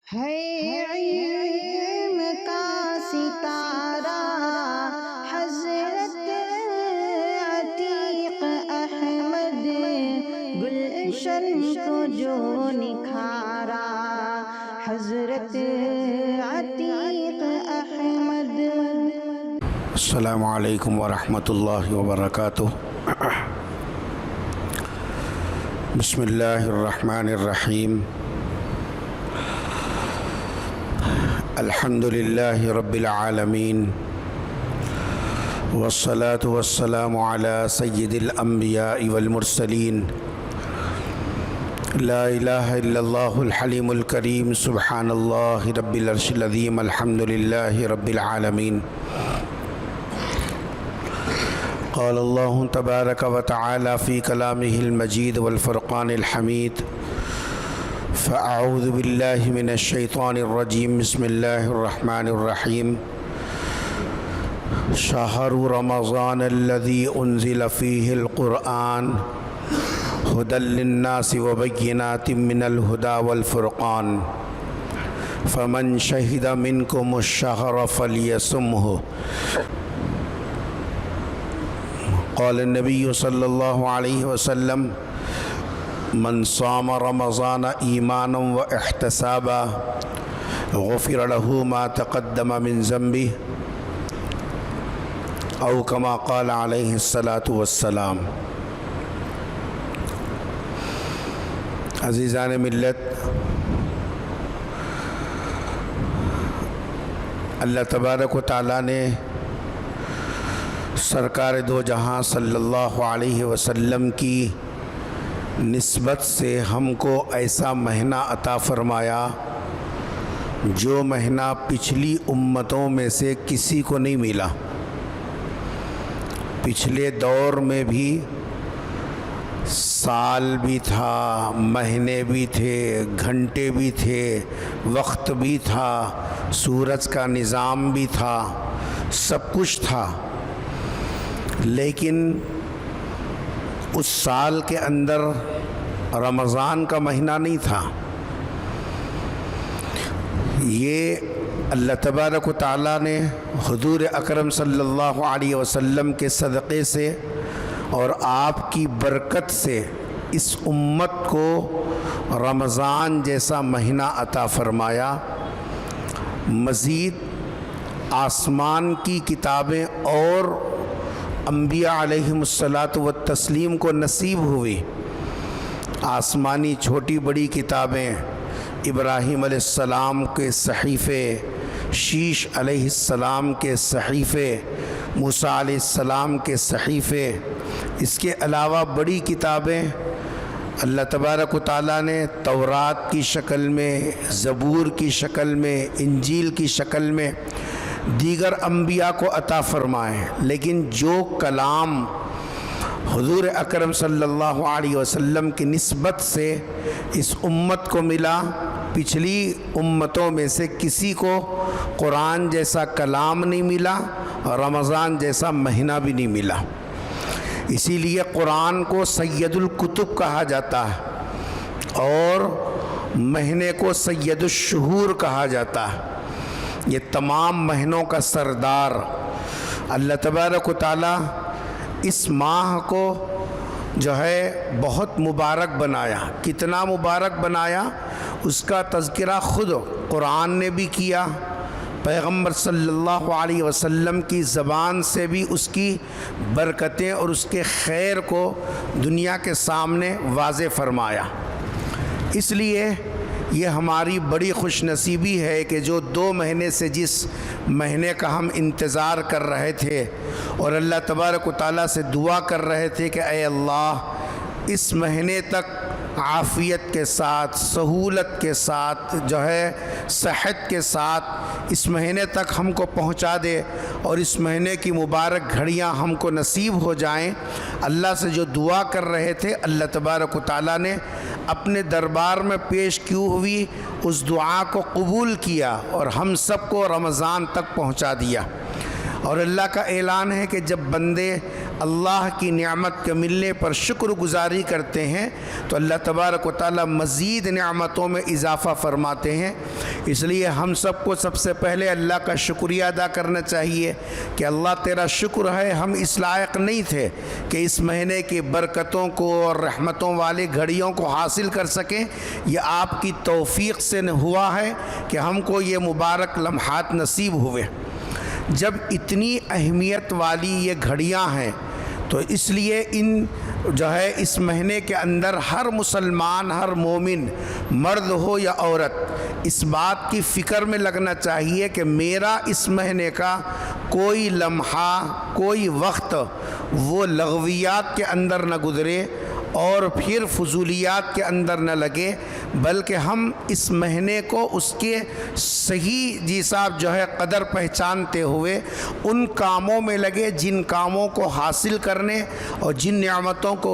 ہے علم کا ستارہ حضرت عتیق احمد، گلشن کو جو نکھارا حضرت عتیق احمد۔ السلام علیکم ورحمۃ اللہ وبرکاتہ۔ بسم اللہ الرحمن الرحیم۔ الحمد للہ رب العالمین، والصلاة والسلام علی سید الانبیاء والمرسلین۔ لا الہ الا اللہ الحلیم الکریم، سبحان اللہ رب العرش العظیم، الحمد للہ رب العالمین۔ قال اللہ تبارک و تعالی فی کلامہ المجید والفرقان الحمید، فاعوذ باللہ من الشیطان الرجیم، بسم اللہ الرحمن الرحیم۔ شہر رمضان الذی انزل فیہ القرآن ھدی للناس وبینات من الھدی والفرقان، فمن شہد منکم الشہر فلیصمہ۔ قال النبی صلی اللہ علیہ وسلم: من صام رمضان ایمانا و احتسابا غفر له ما تقدم من ذنبه، او کما قال علیہ الصلاۃ والسلام۔ عزیزان ملت، اللہ تبارک و تعالیٰ نے سرکار دو جہاں صلی اللہ علیہ وسلم کی نسبت سے ہم کو ایسا مہینہ عطا فرمایا جو مہینہ پچھلی امتوں میں سے کسی کو نہیں ملا۔ پچھلے دور میں بھی سال بھی تھا، مہینے بھی تھے، گھنٹے بھی تھے، وقت بھی تھا، سورج کا نظام بھی تھا، سب کچھ تھا، لیکن اس سال کے اندر رمضان کا مہینہ نہیں تھا۔ یہ اللہ تبارک و تعالیٰ نے حضور اکرم صلی اللہ علیہ وسلم کے صدقے سے اور آپ کی برکت سے اس امت کو رمضان جیسا مہینہ عطا فرمایا۔ مزید آسمان کی کتابیں اور انبیاء علیہم الصلاۃ والتسلیم کو نصیب ہوئی۔ آسمانی چھوٹی بڑی کتابیں، ابراہیم علیہ السلام کے صحیفے، شیش علیہ السلام کے صحیفے، موسیٰ علیہ السلام کے صحیفے، اس کے علاوہ بڑی کتابیں اللہ تبارک و تعالیٰ نے تورات کی شکل میں، زبور کی شکل میں، انجیل کی شکل میں دیگر انبیاء کو عطا فرمائے۔ لیکن جو کلام حضور اکرم صلی اللہ علیہ وسلم کی نسبت سے اس امت کو ملا، پچھلی امتوں میں سے کسی کو قرآن جیسا کلام نہیں ملا، رمضان جیسا مہینہ بھی نہیں ملا۔ اسی لیے قرآن کو سید الکتب کہا جاتا ہے اور مہینے کو سید الشہور کہا جاتا ہے۔ یہ تمام مہینوں کا سردار اللہ تبارک و تعالیٰ اس ماہ کو جو ہے بہت مبارک بنایا۔ کتنا مبارک بنایا اس کا تذکرہ خود قرآن نے بھی کیا، پیغمبر صلی اللہ علیہ وسلم کی زبان سے بھی اس کی برکتیں اور اس کے خیر کو دنیا کے سامنے واضح فرمایا۔ اس لیے یہ ہماری بڑی خوش نصیبی ہے کہ جو 2 مہینے سے جس مہینے کا ہم انتظار کر رہے تھے اور اللہ تبارک و تعالیٰ سے دعا کر رہے تھے کہ اے اللہ اس مہینے تک عافیت کے ساتھ، سہولت کے ساتھ، جو ہے صحت کے ساتھ اس مہینے تک ہم کو پہنچا دے اور اس مہینے کی مبارک گھڑیاں ہم کو نصیب ہو جائیں۔ اللہ سے جو دعا کر رہے تھے اللہ تبارک و تعالیٰ نے اپنے دربار میں پیش کی ہوئی اس دعا کو قبول کیا اور ہم سب کو رمضان تک پہنچا دیا۔ اور اللہ کا اعلان ہے کہ جب بندے اللہ کی نعمت کے ملنے پر شکر گزاری کرتے ہیں تو اللہ تبارک و تعالی مزید نعمتوں میں اضافہ فرماتے ہیں۔ اس لیے ہم سب کو سب سے پہلے اللہ کا شکریہ ادا کرنا چاہیے کہ اللہ تیرا شکر ہے ہم اس لائق نہیں تھے کہ اس مہینے کی برکتوں کو اور رحمتوں والی گھڑیوں کو حاصل کر سکیں. یہ آپ کی توفیق سے ہوا ہے کہ ہم کو یہ مبارک لمحات نصیب ہوئے. جب اتنی اہمیت والی یہ گھڑیاں ہیں تو اس لیے اس مہینے کے اندر ہر مسلمان، ہر مومن، مرد ہو یا عورت، اس بات کی فکر میں لگنا چاہیے کہ میرا اس مہینے کا کوئی لمحہ، کوئی وقت وہ لغویات کے اندر نہ گزرے اور پھر فضولیات کے اندر نہ لگے، بلکہ ہم اس مہینے کو اس کے صحیح قدر پہچانتے ہوئے ان کاموں میں لگے جن کاموں کو حاصل کرنے اور جن نعمتوں کو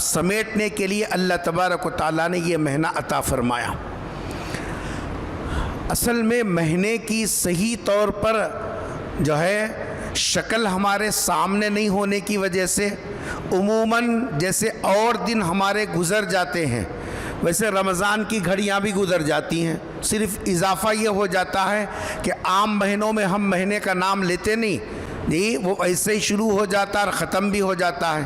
سمیٹنے کے لیے اللہ تبارک و تعالیٰ نے یہ مہینہ عطا فرمایا. اصل میں مہینے کی صحیح طور پر شکل ہمارے سامنے نہیں ہونے کی وجہ سے عموماً جیسے اور دن ہمارے گزر جاتے ہیں ویسے رمضان کی گھڑیاں بھی گزر جاتی ہیں. صرف اضافہ یہ ہو جاتا ہے کہ عام مہینوں میں ہم مہینے کا نام لیتے نہیں، وہ ایسے ہی شروع ہو جاتا ہے اور ختم بھی ہو جاتا ہے.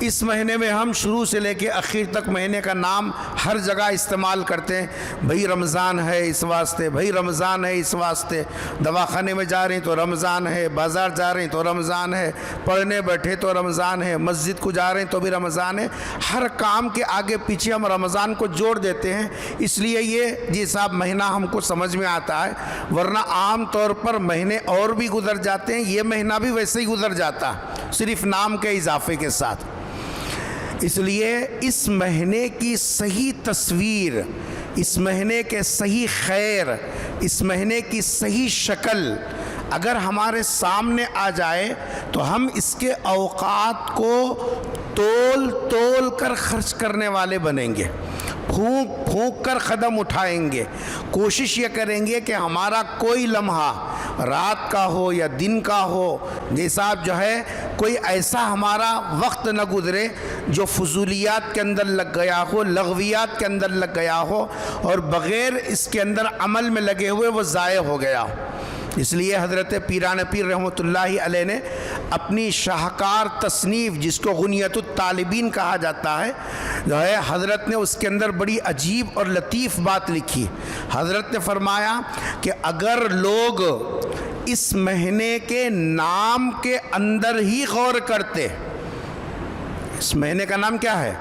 اس مہینے میں ہم شروع سے لے کے آخر تک مہینے کا نام ہر جگہ استعمال کرتے ہیں. بھئی رمضان ہے اس واسطے، بھئی رمضان ہے اس واسطے، دواخانے میں جا رہے ہیں تو رمضان ہے، بازار جا رہے ہیں تو رمضان ہے، پڑھنے بیٹھے تو رمضان ہے، مسجد کو جا رہے ہیں تو بھی رمضان ہے. ہر کام کے آگے پیچھے ہم رمضان کو جوڑ دیتے ہیں. اس لیے یہ صاحب مہینہ ہم کو سمجھ میں آتا ہے، ورنہ عام طور پر مہینے اور بھی گزر جاتے ہیں، یہ مہینہ بھی ویسے ہی گزر جاتا صرف نام کے اضافے کے ساتھ. اس لیے اس مہینے کی صحیح تصویر، اس مہینے کے صحیح خیر، اس مہینے کی صحیح شکل اگر ہمارے سامنے آ جائے تو ہم اس کے اوقات کو تول کر خرچ کرنے والے بنیں گے، پھونک کر قدم اٹھائیں گے. کوشش یہ کریں گے کہ ہمارا کوئی لمحہ رات کا ہو یا دن کا ہو، جیسا کوئی ایسا ہمارا وقت نہ گزرے جو فضولیات کے اندر لگ گیا ہو، لغویات کے اندر لگ گیا ہو اور بغیر اس کے اندر عمل میں لگے ہوئے وہ ضائع ہو گیا ہو. اس لیے حضرت پیران پیر رحمۃ اللہ علیہ نے اپنی شاہکار تصنیف جس کو غنیت الطالبین کہا جاتا ہے حضرت نے اس کے اندر بڑی عجیب اور لطیف بات لکھی. حضرت نے فرمایا کہ اگر لوگ اس مہینے کے نام کے اندر ہی غور کرتے، اس مہینے کا نام کیا ہے؟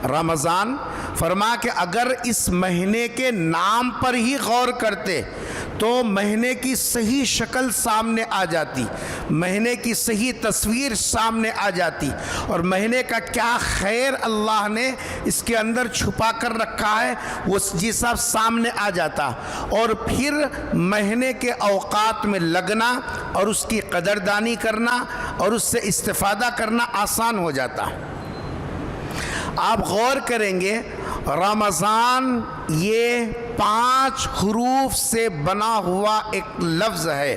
رمضان. فرمایا کہ اگر اس مہینے کے نام پر ہی غور کرتے تو مہینے کی صحیح شکل سامنے آ جاتی، مہینے کی صحیح تصویر سامنے آ جاتی اور مہینے کا کیا خیر اللہ نے اس کے اندر چھپا کر رکھا ہے وہ سب سامنے آ جاتا، اور پھر مہینے کے اوقات میں لگنا اور اس کی قدردانی کرنا اور اس سے استفادہ کرنا آسان ہو جاتا. آپ غور کریں گے رمضان یہ 5 حروف سے بنا ہوا ایک لفظ ہے.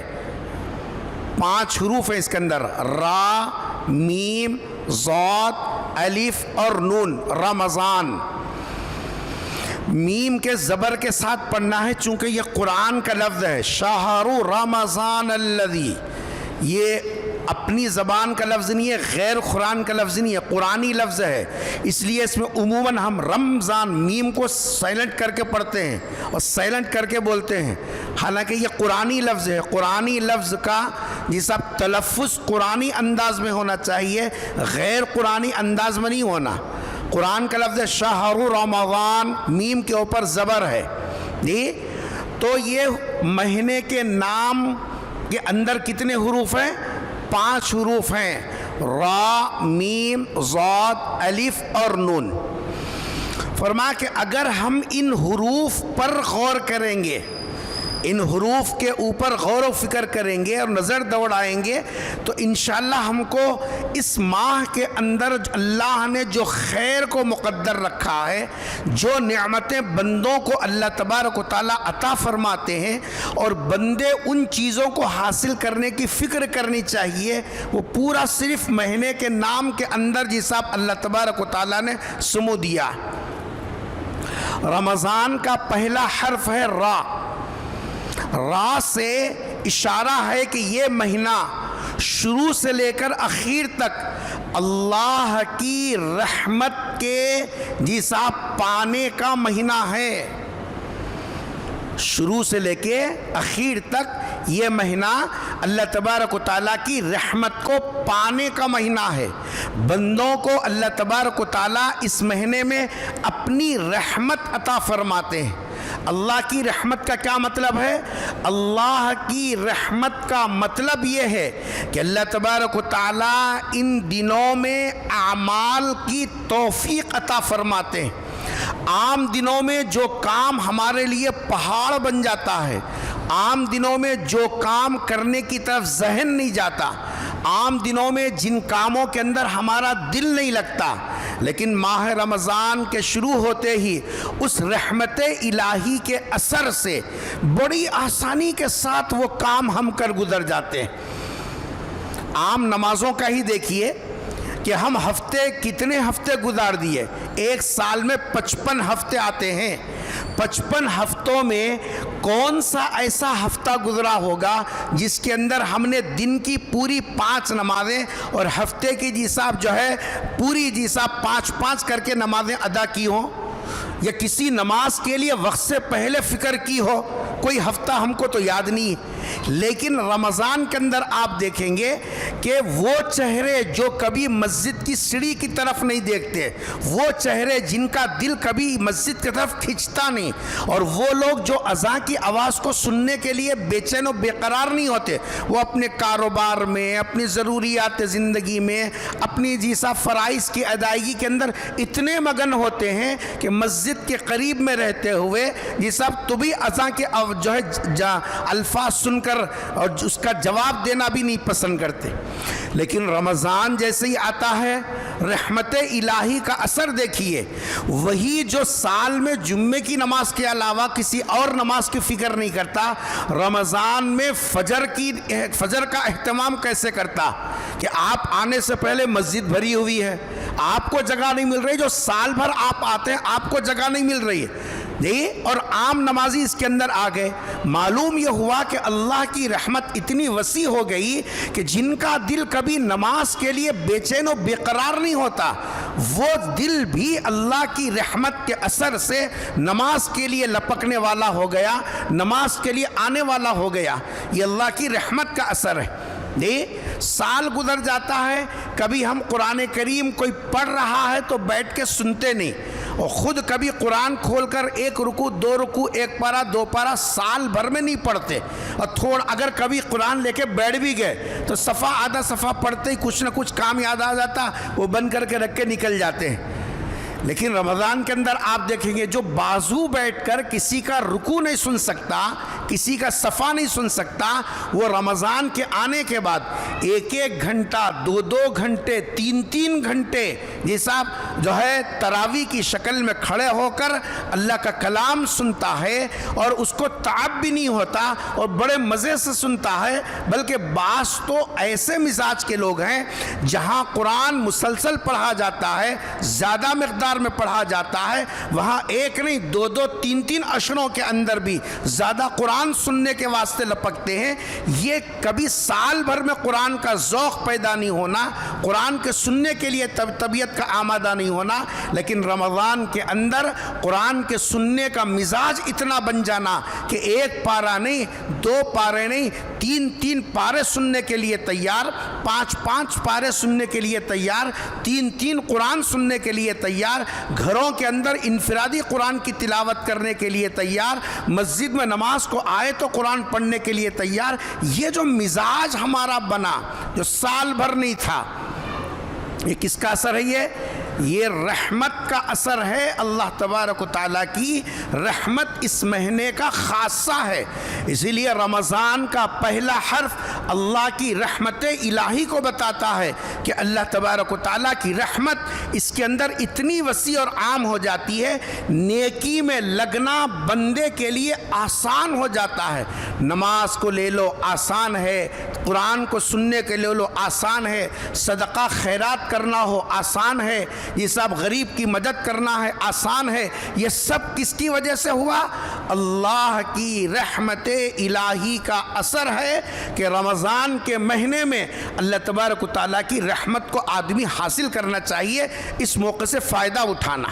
5 حروف ہیں اس کے اندر، را، میم، ضاد، الف اور نون. رمضان میم کے زبر کے ساتھ پڑھنا ہے چونکہ یہ قرآن کا لفظ ہے. شہر رمضان الذی، یہ اپنی زبان کا لفظ نہیں ہے، غیر قرآن کا لفظ نہیں ہے، قرآنی لفظ ہے. اس لیے اس میں عموماً ہم رمضان میم کو سائلنٹ کر کے پڑھتے ہیں اور سائلنٹ کر کے بولتے ہیں، حالانکہ یہ قرآنی لفظ ہے. قرآنی لفظ کا جیسا تلفظ قرآنی انداز میں ہونا چاہیے، غیر قرآنی انداز میں نہیں ہونا. قرآن کا لفظ ہے شہر رمضان، میم کے اوپر زبر ہے جی. تو یہ مہینے کے نام کے اندر کتنے حروف ہیں؟ 5 حروف ہیں، را، میم، ضاد، الف اور نون. فرمایا کہ اگر ہم ان حروف پر غور کریں گے، ان حروف کے اوپر غور و فکر کریں گے اور نظر دوڑائیں گے تو انشاءاللہ ہم کو اس ماہ کے اندر اللہ نے جو خیر کو مقدر رکھا ہے، جو نعمتیں بندوں کو اللہ تبارک و تعالیٰ عطا فرماتے ہیں اور بندے ان چیزوں کو حاصل کرنے کی فکر کرنی چاہیے، وہ پورا صرف مہینے کے نام کے اندر جیسا اللہ تبارک و تعالیٰ نے سمو دیا. رمضان کا پہلا حرف ہے را. را سے اشارہ ہے کہ یہ مہینہ شروع سے لے کر اخیر تک اللہ کی رحمت کے جیسا پانے کا مہینہ ہے. شروع سے لے کے اخیر تک یہ مہینہ اللہ تبارک و تعالیٰ کی رحمت کو پانے کا مہینہ ہے. بندوں کو اللہ تبارک و تعالیٰ اس مہینے میں اپنی رحمت عطا فرماتے ہیں. اللہ کی رحمت کا کیا مطلب ہے؟ اللہ کی رحمت کا مطلب یہ ہے کہ اللہ تبارک و تعالیٰ ان دنوں میں اعمال کی توفیق عطا فرماتے ہیں. عام دنوں میں جو کام ہمارے لیے پہاڑ بن جاتا ہے، عام دنوں میں جو کام کرنے کی طرف ذہن نہیں جاتا، عام دنوں میں جن کاموں کے اندر ہمارا دل نہیں لگتا، لیکن ماہ رمضان کے شروع ہوتے ہی اس رحمت الہی کے اثر سے بڑی آسانی کے ساتھ وہ کام ہم کر گزر جاتے ہیں. عام نمازوں کا ہی دیکھیے کہ ہم کتنے ہفتے گزار دیے. ایک سال میں 55 ہفتے آتے ہیں. 55 ہفتوں میں کون سا ایسا ہفتہ گزرا ہوگا جس کے اندر ہم نے دن کی پوری 5 نمازیں اور ہفتے کی جیساب جو ہے پوری جیساب 5 کر کے نمازیں ادا کی ہوں، یا کسی نماز کے لیے وقت سے پہلے فکر کی ہو؟ کوئی ہفتہ ہم کو تو یاد نہیں ہے. لیکن رمضان کے اندر آپ دیکھیں گے کہ وہ چہرے جو کبھی مسجد کی سیڑھی کی طرف نہیں دیکھتے، وہ چہرے جن کا دل کبھی مسجد کی طرف کھنچتا نہیں، اور وہ لوگ جو اذان کی آواز کو سننے کے لیے بے چین و بے قرار نہیں ہوتے، وہ اپنے کاروبار میں، اپنی ضروریات زندگی میں، اپنی جیسا فرائض کی ادائیگی کے اندر اتنے مگن ہوتے ہیں کہ مسجد کے قریب میں رہتے ہوئے یہ سب تو بھی اذان کے جو ہے الفاظ سن کر اور اس کا جواب دینا بھی نہیں پسند کرتے. لیکن رمضان جیسے ہی آتا ہے رحمت الہی کا اثر دیکھیے. وہی جو سال میں جمعے کی نماز کے علاوہ کسی اور نماز کی فکر نہیں کرتا، رمضان میں فجر کا اہتمام کیسے کرتا کہ آپ آنے سے پہلے مسجد بھری ہوئی ہے، آپ کو جگہ نہیں مل رہی. جو سال بھر آپ آتے ہیں آپ کو جگہ نہیں مل رہی ہے، اور عام نمازی اس کے اندر آ گئے. معلوم یہ ہوا کہ اللہ کی رحمت اتنی وسیع ہو گئی کہ جن کا دل کبھی نماز کے لیے بے چین و بے قرار نہیں ہوتا، وہ دل بھی اللہ کی رحمت کے اثر سے نماز کے لیے لپکنے والا ہو گیا، نماز کے لیے آنے والا ہو گیا. یہ اللہ کی رحمت کا اثر ہے. سال گزر جاتا ہے، کبھی ہم قرآن کریم کوئی پڑھ رہا ہے تو بیٹھ کے سنتے نہیں، اور خود کبھی قرآن کھول کر 1 رکوع 2 رکوع 1 پارہ 2 پارہ سال بھر میں نہیں پڑھتے. اور اگر کبھی قرآن لے کے بیٹھ بھی گئے تو آدھا صفحہ پڑھتے ہی کچھ نہ کچھ کام یاد آ جاتا، وہ بند کر کے رکھ کے نکل جاتے ہیں. لیکن رمضان کے اندر آپ دیکھیں گے جو بازو بیٹھ کر کسی کا رکوع نہیں سن سکتا، کسی کا صفحہ نہیں سن سکتا، وہ رمضان کے آنے کے بعد 1 گھنٹہ 2 گھنٹے 3 گھنٹے جیسا جو ہے تراویح کی شکل میں کھڑے ہو کر اللہ کا کلام سنتا ہے، اور اس کو تعب بھی نہیں ہوتا اور بڑے مزے سے سنتا ہے. بلکہ بعض تو ایسے مزاج کے لوگ ہیں جہاں قرآن مسلسل پڑھا جاتا ہے، زیادہ مقدار میں پڑھا جاتا ہے، وہاں 1 نہیں 2 3 عشروں کے اندر بھی زیادہ قرآن سننے کے واسطے لپکتے ہیں. یہ کبھی سال بھر میں قرآن کا ذوق پیدا نہیں ہونا، قرآن کے سننے کے لیے طبیعت کا آمادہ نہیں ہونا، لیکن رمضان کے اندر قرآن کے سننے کا مزاج اتنا بن جانا کہ 1 پارہ نہیں 2 پارے نہیں 3 پارے سننے کے لیے تیار، 5 پارے سننے کے لیے تیار، 3 قرآن سننے کے لیے تیار، گھروں کے اندر انفرادی قرآن کی تلاوت کرنے کے لیے تیار، مسجد میں نماز کو آئے تو قرآن پڑھنے کے لیے تیار. یہ جو مزاج ہمارا بنا جو سال بھر نہیں تھا، یہ کس کا اثر ہے؟ یہ رحمت کا اثر ہے. اللہ تبارک و تعالیٰ کی رحمت اس مہینے کا خاصہ ہے. اسی لیے رمضان کا پہلا حرف اللہ کی رحمت الہی کو بتاتا ہے کہ اللہ تبارک و تعالیٰ کی رحمت اس کے اندر اتنی وسیع اور عام ہو جاتی ہے، نیکی میں لگنا بندے کے لیے آسان ہو جاتا ہے۔ نماز کو لے لو آسان ہے، قرآن کو سننے کے لے لو آسان ہے، صدقہ خیرات کرنا ہو آسان ہے، یہ سب غریب کی مدد کرنا ہے آسان ہے۔ یہ سب کس کی وجہ سے ہوا؟ اللہ کی رحمت الہی کا اثر ہے کہ رمضان کے مہینے میں اللہ تبارک و تعالیٰ کی رحمت کو آدمی حاصل کرنا چاہیے، اس موقع سے فائدہ اٹھانا۔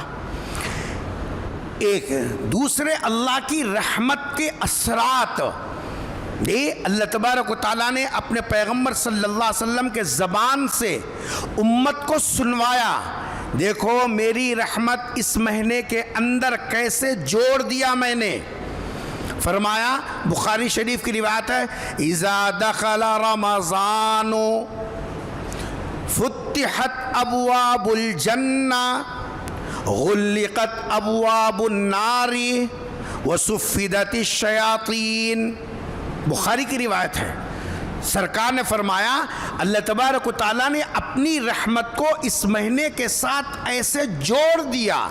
ایک دوسرے اللہ کی رحمت کے اثرات یہ اللہ تبارک و تعالیٰ نے اپنے پیغمبر صلی اللہ علیہ وسلم کے زبان سے امت کو سنوایا۔ دیکھو میری رحمت اس مہینے کے اندر کیسے جوڑ دیا میں نے۔ فرمایا، بخاری شریف کی روایت ہے، اذا دخل رمضان فتحت ابواب الجنہ غلقت ابواب النار وصفدت الشیاطین۔ بخاری کی روایت ہے، سرکار نے فرمایا اللہ تبارک و تعالیٰ نے اپنی رحمت کو اس مہینے کے ساتھ ایسے جوڑ دیا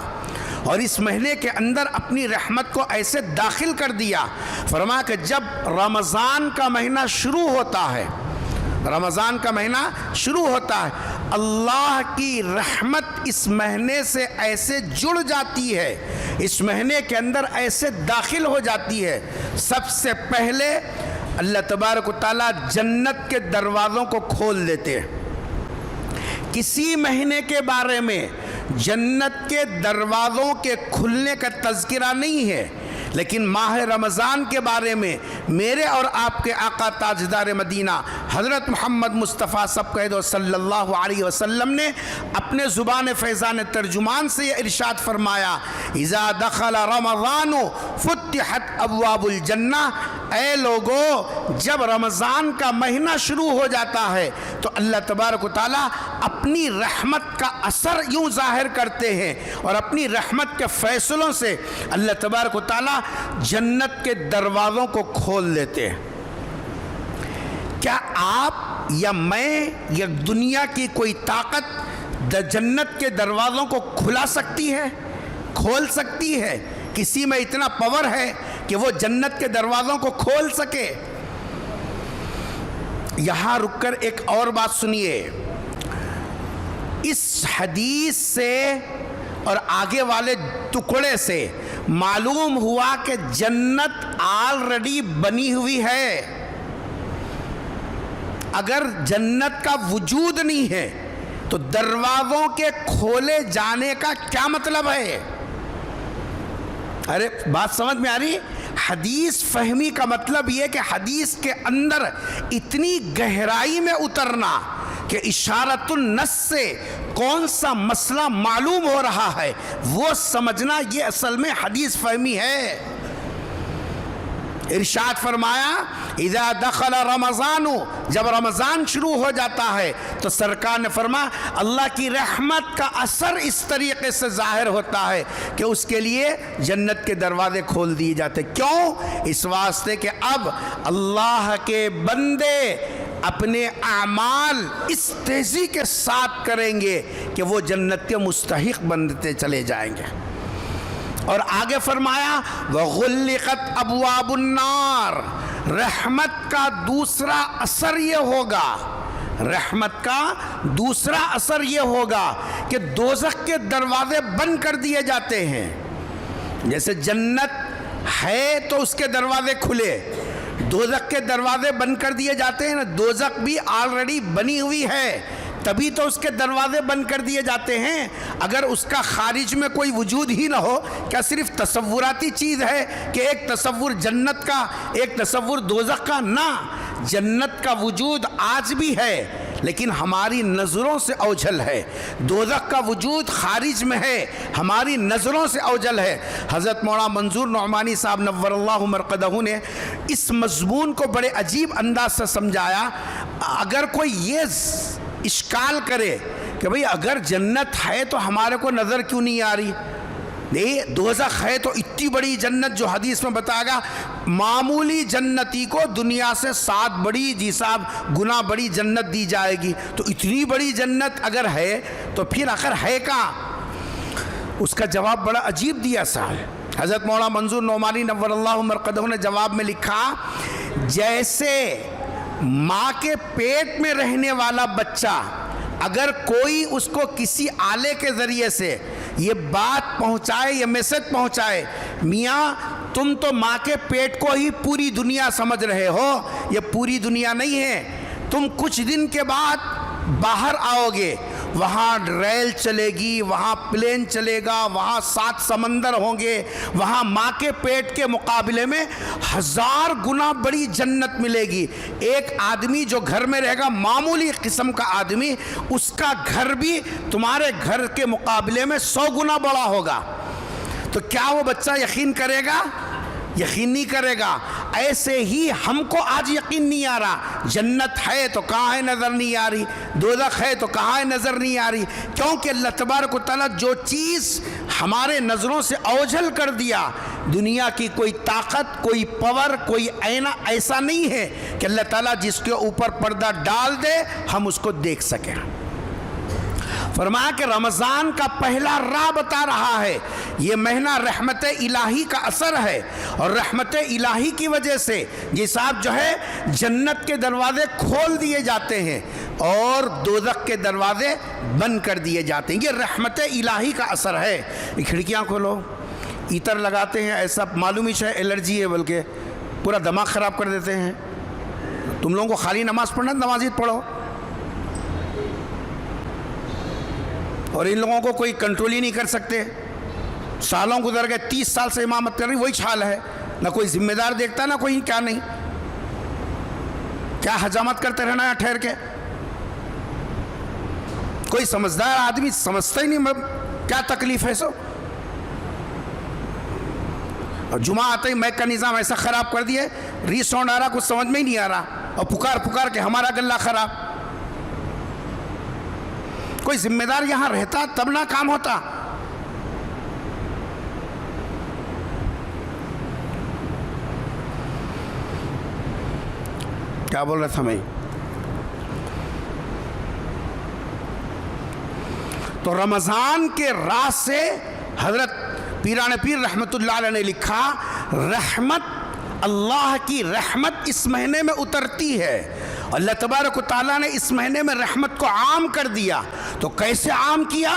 اور اس مہینے کے اندر اپنی رحمت کو ایسے داخل کر دیا۔ فرمایا کہ جب رمضان کا مہینہ شروع ہوتا ہے، رمضان کا مہینہ شروع ہوتا ہے، اللہ کی رحمت اس مہینے سے ایسے جڑ جاتی ہے، اس مہینے کے اندر ایسے داخل ہو جاتی ہے۔ سب سے پہلے اللہ تبارک و تعالیٰ جنت کے دروازوں کو کھول دیتے ہیں۔ کسی مہینے کے بارے میں جنت کے دروازوں کے کھلنے کا تذکرہ نہیں ہے، لیکن ماہ رمضان کے بارے میں میرے اور آپ کے آقا تاجدار مدینہ حضرت محمد مصطفیٰ سب کہہ دو صلی اللہ علیہ وسلم نے اپنے زبان فیضان ترجمان سے یہ ارشاد فرمایا، اذا دخل رمضان فتحت ابواب الجنہ۔ اے لوگو، جب رمضان کا مہینہ شروع ہو جاتا ہے تو اللہ تبارک و تعالیٰ اپنی رحمت کا اثر یوں ظاہر کرتے ہیں اور اپنی رحمت کے فیصلوں سے اللہ تبارک و تعالیٰ جنت کے دروازوں کو کھول دیتے ہیں۔ کیا آپ یا میں یا دنیا کی کوئی طاقت جنت کے دروازوں کو کھلا سکتی ہے، کھول سکتی ہے؟ کسی میں اتنا پاور ہے کہ وہ جنت کے دروازوں کو کھول سکے؟ یہاں رک کر ایک اور بات سنیے، اس حدیث سے اور آگے والے ٹکڑے سے معلوم ہوا کہ جنت آلریڈی بنی ہوئی ہے۔ اگر جنت کا وجود نہیں ہے تو دروازوں کے کھولے جانے کا کیا مطلب ہے؟ ارے بات سمجھ میں آ رہی؟ حدیث فہمی کا مطلب یہ کہ حدیث کے اندر اتنی گہرائی میں اترنا کہ اشارت النص سے کون سا مسئلہ معلوم ہو رہا ہے وہ سمجھنا، یہ اصل میں حدیث فہمی ہے۔ ارشاد فرمایا، اذا دخل رمضان، جب رمضان شروع ہو جاتا ہے تو سرکار نے فرمایا اللہ کی رحمت کا اثر اس طریقے سے ظاہر ہوتا ہے کہ اس کے لیے جنت کے دروازے کھول دیے جاتے۔ کیوں؟ اس واسطے کہ اب اللہ کے بندے اپنے اعمال اس تیزی کے ساتھ کریں گے کہ وہ جنت کے مستحق بنتے چلے جائیں گے۔ اور آگے فرمایا وَغُلِّقَتْ أَبْوَابُ النَّارِ، رحمت کا دوسرا اثر یہ ہوگا، رحمت کا دوسرا اثر یہ ہوگا کہ دوزخ کے دروازے بند کر دیے جاتے ہیں۔ جیسے جنت ہے تو اس کے دروازے کھلے، دوزخ کے دروازے بند کر دیے جاتے ہیں نا۔ دوزخ بھی آلریڈی بنی ہوئی ہے، تبھی تو اس کے دروازے بند کر دیے جاتے ہیں۔ اگر اس کا خارج میں کوئی وجود ہی نہ ہو، کیا صرف تصوراتی چیز ہے کہ ایک تصور جنت کا ایک تصور دوزخ کا؟ نہ، جنت کا وجود آج بھی ہے لیکن ہماری نظروں سے اوجھل ہے، دوزخ کا وجود خارج میں ہے، ہماری نظروں سے اوجھل ہے۔ حضرت مولانا منظور نعمانی صاحب نور اللہ مرقدہ نے اس مضمون کو بڑے عجیب انداز سے سمجھایا۔ اگر کوئی یہ اشکال کرے کہ بھئی اگر جنت ہے تو ہمارے کو نظر کیوں نہیں آ رہی، دوزخ ہے تو اتنی بڑی جنت جو حدیث میں بتایا گا، معمولی جنتی کو دنیا سے 7 بڑی جی صاحب گنا بڑی جنت دی جائے گی. تو اتنی بڑی جنت اگر ہے تو پھر آخر ہے کہاں؟ اس کا جواب بڑا عجیب دیا صاحب. حضرت مولانا منظور نعمانی نور اللہ مرقدہ نے جواب میں لکھا، جیسے ماں کے پیٹ میں رہنے والا بچہ اگر کوئی اس کو کسی آلے کے ذریعے سے یہ بات پہنچائے، یہ میسج پہنچائے، میاں تم تو ماں کے پیٹ کو ہی پوری دنیا سمجھ رہے ہو، یہ پوری دنیا نہیں ہے، تم کچھ دن کے بعد باہر آؤ گے، وہاں ریل چلے گی، وہاں پلین چلے گا، وہاں 7 سمندر ہوں گے، وہاں ماں کے پیٹ کے مقابلے میں 1000 گنا بڑی جنت ملے گی. ایک آدمی جو گھر میں رہے گا، معمولی قسم کا آدمی، اس کا گھر بھی تمہارے گھر کے مقابلے میں 100 گنا بڑا ہوگا. تو کیا وہ بچہ یقین کرے گا؟ یقین نہیں کرے گا. ایسے ہی ہم کو آج یقین نہیں آ رہا، جنت ہے تو کہاں ہے نظر نہیں آ رہی، دوزخ ہے تو کہاں ہے نظر نہیں آ رہی. کیونکہ اللہ تبارک و تعالیٰ جو چیز ہمارے نظروں سے اوجھل کر دیا، دنیا کی کوئی طاقت، کوئی پاور، کوئی آئینہ ایسا نہیں ہے کہ اللہ تعالیٰ جس کے اوپر پردہ ڈال دے ہم اس کو دیکھ سکیں. فرمایا کہ رمضان کا پہلا راہ بتا رہا ہے، یہ مہینہ رحمت الہی کا اثر ہے، اور رحمت الہی کی وجہ سے یہ صاحب جو ہے جنت کے دروازے کھول دیے جاتے ہیں اور دوزخ کے دروازے بند کر دیے جاتے ہیں. یہ رحمت الہی کا اثر ہے. یہ کھڑکیاں کھولو، عطر لگاتے ہیں، ایسا معلوم ہی ہے الرجی ہے، بلکہ پورا دماغ خراب کر دیتے ہیں. تم لوگوں کو خالی نماز پڑھنا، نماز پڑھو، اور ان لوگوں کو کوئی کنٹرول ہی نہیں کر سکتے. سالوں گزر گئے، 30 سال سے امامت کر رہی، وہی حال ہے، نہ کوئی ذمہ دار دیکھتا، نہ کوئی کیا نہیں. کیا حجامت کرتے رہنا ہے ٹھہر کے؟ کوئی سمجھدار آدمی سمجھتا ہی نہیں کیا تکلیف ہے. سو اور جمعہ آتے ہی میک کا نظام ایسا خراب کر دیے، ری ساؤنڈ آ رہا، کچھ سمجھ میں ہی نہیں آ رہا، اور پکار کے ہمارا گلہ خراب. کوئی ذمہ دار یہاں رہتا تب نہ کام ہوتا. کیا بول رہا تھا میں؟ تو رمضان کے راہ سے حضرت پیران پیر رحمت اللہ علیہ نے لکھا، رحمت، اللہ کی رحمت اس مہینے میں اترتی ہے. اللہ تبارک و تعالیٰ نے اس مہینے میں رحمت کو عام کر دیا. تو کیسے عام کیا؟